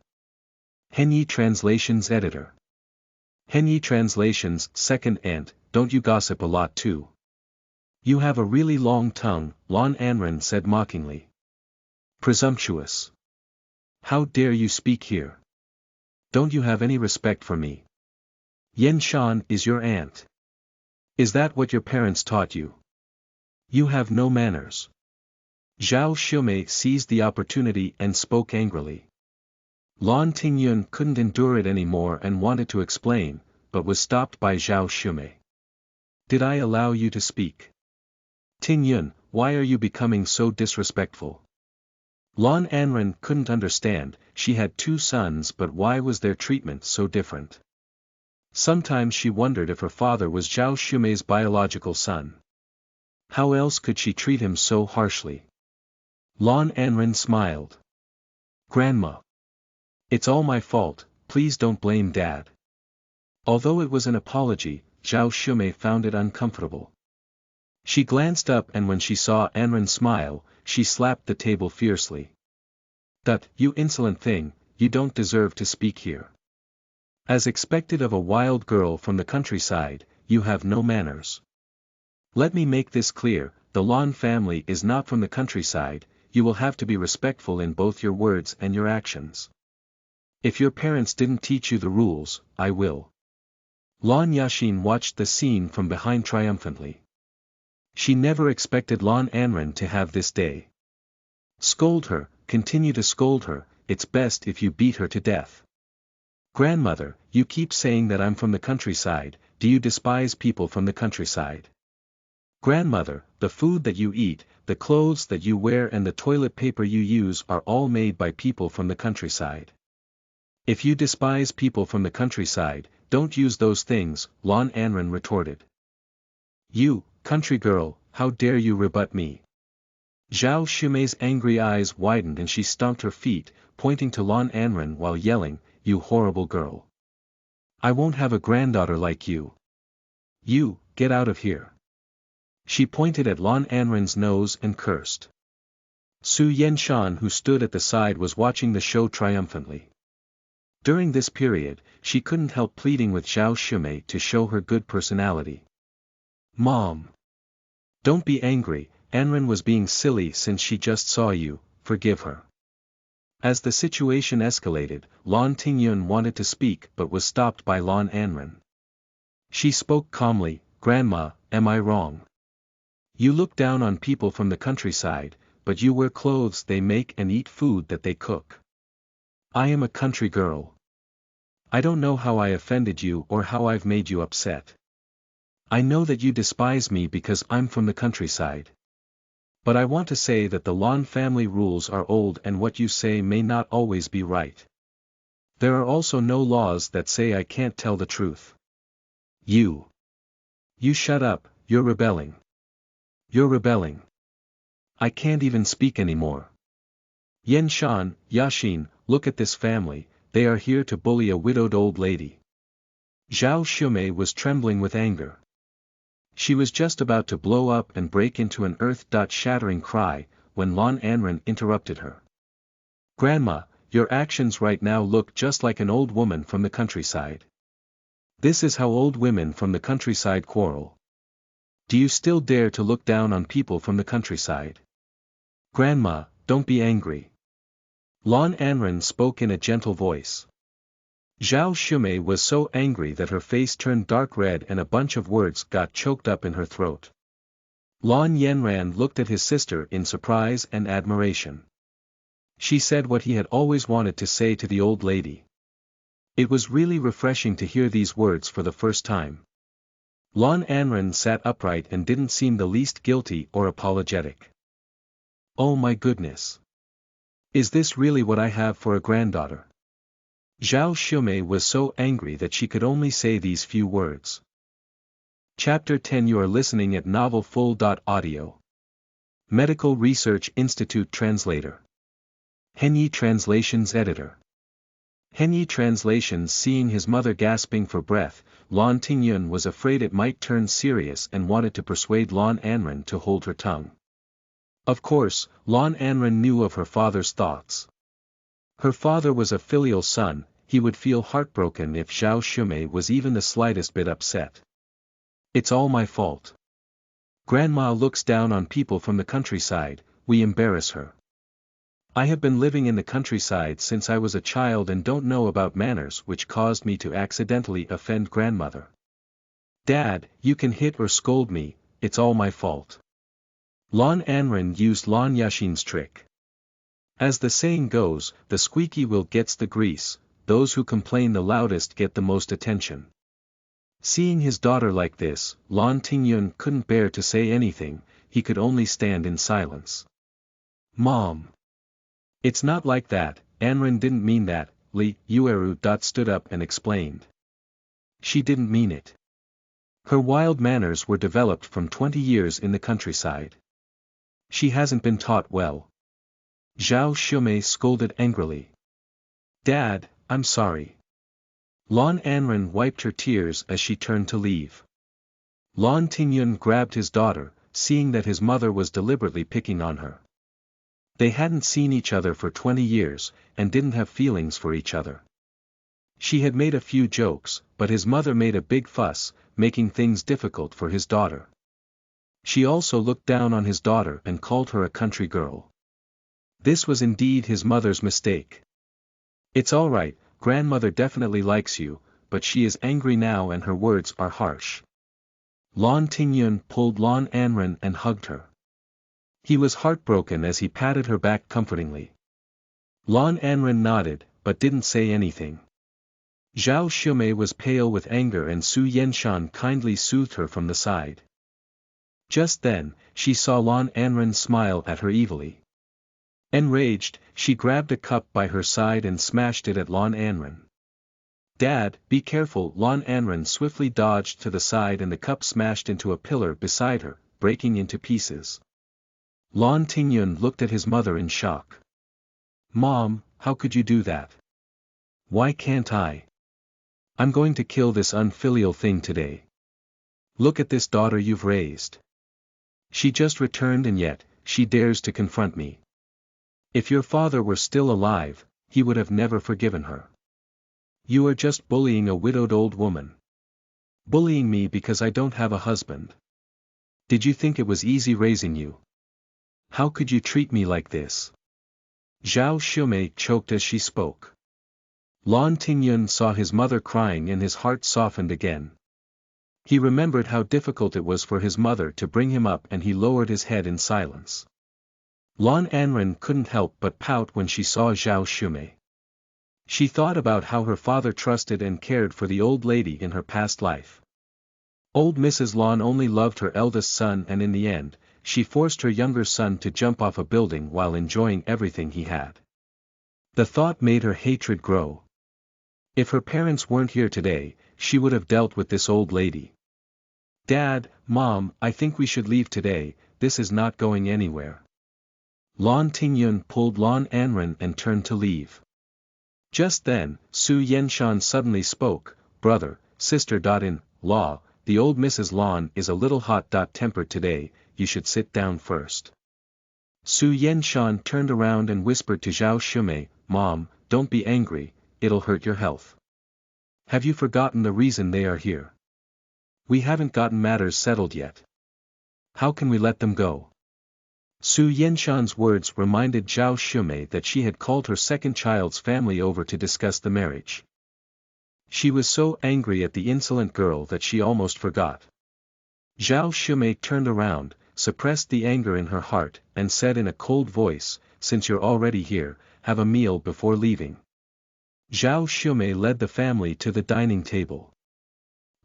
Henyi Translations Editor. Henyi Translations Second Aunt, don't you gossip a lot too? You have a really long tongue, Lon Anren said mockingly. Presumptuous. How dare you speak here? Don't you have any respect for me? Yenshan is your aunt. Is that what your parents taught you? You have no manners. Zhao Shumei seized the opportunity and spoke angrily. Lon Tingyun couldn't endure it anymore and wanted to explain, but was stopped by Zhao Shumei. Did I allow you to speak? Tingyun, why are you becoming so disrespectful? Lon Anren couldn't understand, she had two sons but why was their treatment so different? Sometimes she wondered if her father was Zhao Shumei's biological son. How else could she treat him so harshly? Lon Anren smiled. Grandma. It's all my fault, please don't blame Dad. Although it was an apology, Zhao Shumei found it uncomfortable. She glanced up and when she saw Anren smile, she slapped the table fiercely. That, you insolent thing, you don't deserve to speak here. As expected of a wild girl from the countryside, you have no manners. Let me make this clear, the Lon family is not from the countryside, you will have to be respectful in both your words and your actions. If your parents didn't teach you the rules, I will. Lon Yashin watched the scene from behind triumphantly. She never expected Lon Anren to have this day. Scold her, continue to scold her, it's best if you beat her to death. Grandmother, you keep saying that I'm from the countryside, do you despise people from the countryside? Grandmother, the food that you eat, the clothes that you wear and the toilet paper you use are all made by people from the countryside. If you despise people from the countryside, don't use those things, Lon Anren retorted. You, country girl, how dare you rebut me? Zhao Shumei's angry eyes widened and she stomped her feet, pointing to Lon Anren while yelling, you horrible girl. I won't have a granddaughter like you. You, get out of here. She pointed at Lon Anren's nose and cursed. Su Yenshan who stood at the side was watching the show triumphantly. During this period, she couldn't help pleading with Zhao Shumei to show her good personality. Mom. Don't be angry, Anren was being silly since she just saw you, forgive her. As the situation escalated, Lon Tingyun wanted to speak but was stopped by Lon Anren. She spoke calmly, Grandma, am I wrong? You look down on people from the countryside, but you wear clothes they make and eat food that they cook. I am a country girl. I don't know how I offended you or how I've made you upset. I know that you despise me because I'm from the countryside. But I want to say that the Lon family rules are old and what you say may not always be right. There are also no laws that say I can't tell the truth. You shut up, you're rebelling. You're rebelling. I can't even speak anymore. Yenshan, Yashin, look at this family, they are here to bully a widowed old lady. Zhao Shumei was trembling with anger. She was just about to blow up and break into an earth-shattering cry, when Lon Anren interrupted her. Grandma, your actions right now look just like an old woman from the countryside. This is how old women from the countryside quarrel. Do you still dare to look down on people from the countryside? Grandma, don't be angry. Lon Anren spoke in a gentle voice. Zhao Shumei was so angry that her face turned dark red and a bunch of words got choked up in her throat. Lon Yanran looked at his sister in surprise and admiration. She said what he had always wanted to say to the old lady. It was really refreshing to hear these words for the first time. Lon Anren sat upright and didn't seem the least guilty or apologetic. Oh my goodness! Is this really what I have for a granddaughter? Zhao Shumei was so angry that she could only say these few words. Chapter 10. You are listening at NovelFull.audio. Medical Research Institute Translator. Henyi Translations Editor. Henyi Translations. Seeing his mother gasping for breath, Lon Tingyun was afraid it might turn serious and wanted to persuade Lon Anren to hold her tongue. Of course, Lon Anren knew of her father's thoughts. Her father was a filial son, he would feel heartbroken if Zhao Shumei was even the slightest bit upset. It's all my fault. Grandma looks down on people from the countryside, we embarrass her. I have been living in the countryside since I was a child and don't know about manners, which caused me to accidentally offend grandmother. Dad, you can hit or scold me, it's all my fault. Lon Anren used Lon Yashin's trick. As the saying goes, the squeaky wheel gets the grease, those who complain the loudest get the most attention. Seeing his daughter like this, Lon Tingyun couldn't bear to say anything, he could only stand in silence. Mom! It's not like that, Anren didn't mean that, Li Yueru stood up and explained. She didn't mean it. Her wild manners were developed from 20 years in the countryside. She hasn't been taught well. Zhao Shumei scolded angrily. Dad, I'm sorry. Lon Anren wiped her tears as she turned to leave. Lon Tingyun grabbed his daughter, seeing that his mother was deliberately picking on her. They hadn't seen each other for 20 years, and didn't have feelings for each other. She had made a few jokes, but his mother made a big fuss, making things difficult for his daughter. She also looked down on his daughter and called her a country girl. This was indeed his mother's mistake. It's all right, grandmother definitely likes you, but she is angry now and her words are harsh. Lon Tingyun pulled Lon Anren and hugged her. He was heartbroken as he patted her back comfortingly. Lon Anren nodded, but didn't say anything. Zhao Shumei was pale with anger and Su Yenshan kindly soothed her from the side. Just then, she saw Lon Anren smile at her evilly. Enraged, she grabbed a cup by her side and smashed it at Lon Anren. Dad, be careful! Lon Anren swiftly dodged to the side and the cup smashed into a pillar beside her, breaking into pieces. Lon Tingyun looked at his mother in shock. Mom, how could you do that? Why can't I? I'm going to kill this unfilial thing today. Look at this daughter you've raised. She just returned and yet, she dares to confront me. If your father were still alive, he would have never forgiven her. You are just bullying a widowed old woman. Bullying me because I don't have a husband. Did you think it was easy raising you? How could you treat me like this? Zhao Shumei choked as she spoke. Lon Tingyun saw his mother crying and his heart softened again. He remembered how difficult it was for his mother to bring him up and he lowered his head in silence. Lon Anren couldn't help but pout when she saw Zhao Shumei. She thought about how her father trusted and cared for the old lady in her past life. Old Mrs. Lon only loved her eldest son and in the end, she forced her younger son to jump off a building while enjoying everything he had. The thought made her hatred grow. If her parents weren't here today, she would have dealt with this old lady. Dad, Mom, I think we should leave today, this is not going anywhere. Lon Tingyun pulled Lon Anren and turned to leave. Just then, Su Yenshan suddenly spoke, brother, sister-in-law, the old Mrs. Lan is a little hot-tempered today, you should sit down first. Su Yenshan turned around and whispered to Zhao Shumei, Mom, don't be angry, it'll hurt your health. Have you forgotten the reason they are here? We haven't gotten matters settled yet. How can we let them go? Su Yenshan's words reminded Zhao Shumei that she had called her second child's family over to discuss the marriage. She was so angry at the insolent girl that she almost forgot. Zhao Shumei turned around, suppressed the anger in her heart, and said in a cold voice, since you're already here, have a meal before leaving. Zhao Shumei led the family to the dining table.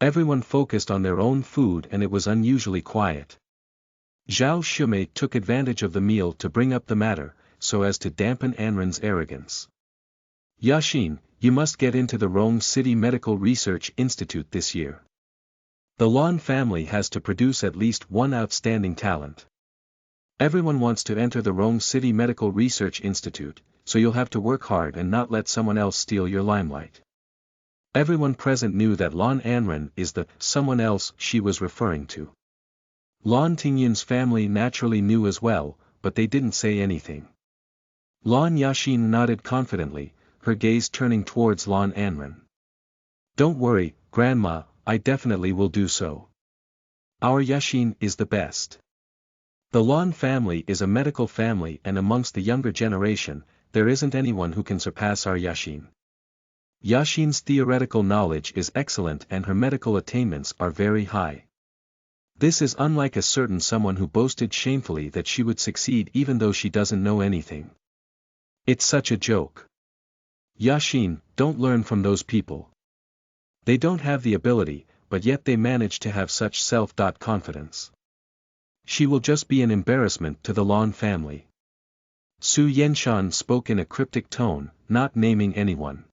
Everyone focused on their own food and it was unusually quiet. Zhao Shumei took advantage of the meal to bring up the matter, so as to dampen Anren's arrogance. Yaxin, you must get into the Rong City Medical Research Institute this year. The Lan family has to produce at least one outstanding talent. Everyone wants to enter the Rong City Medical Research Institute, so you'll have to work hard and not let someone else steal your limelight. Everyone present knew that Lan Anren is the someone else she was referring to. Lan Tingyun's family naturally knew as well, but they didn't say anything. Lan Yaxin nodded confidently, her gaze turning towards Lan Anren. Don't worry, Grandma, I definitely will do so. Our Yaxin is the best. The Lan family is a medical family and amongst the younger generation, there isn't anyone who can surpass our Yaxin. Yaxin's theoretical knowledge is excellent and her medical attainments are very high. This is unlike a certain someone who boasted shamefully that she would succeed even though she doesn't know anything. It's such a joke. Yaxin, don't learn from those people. They don't have the ability, but yet they manage to have such self-confidence. She will just be an embarrassment to the Lan family. Su Yenshan spoke in a cryptic tone, not naming anyone.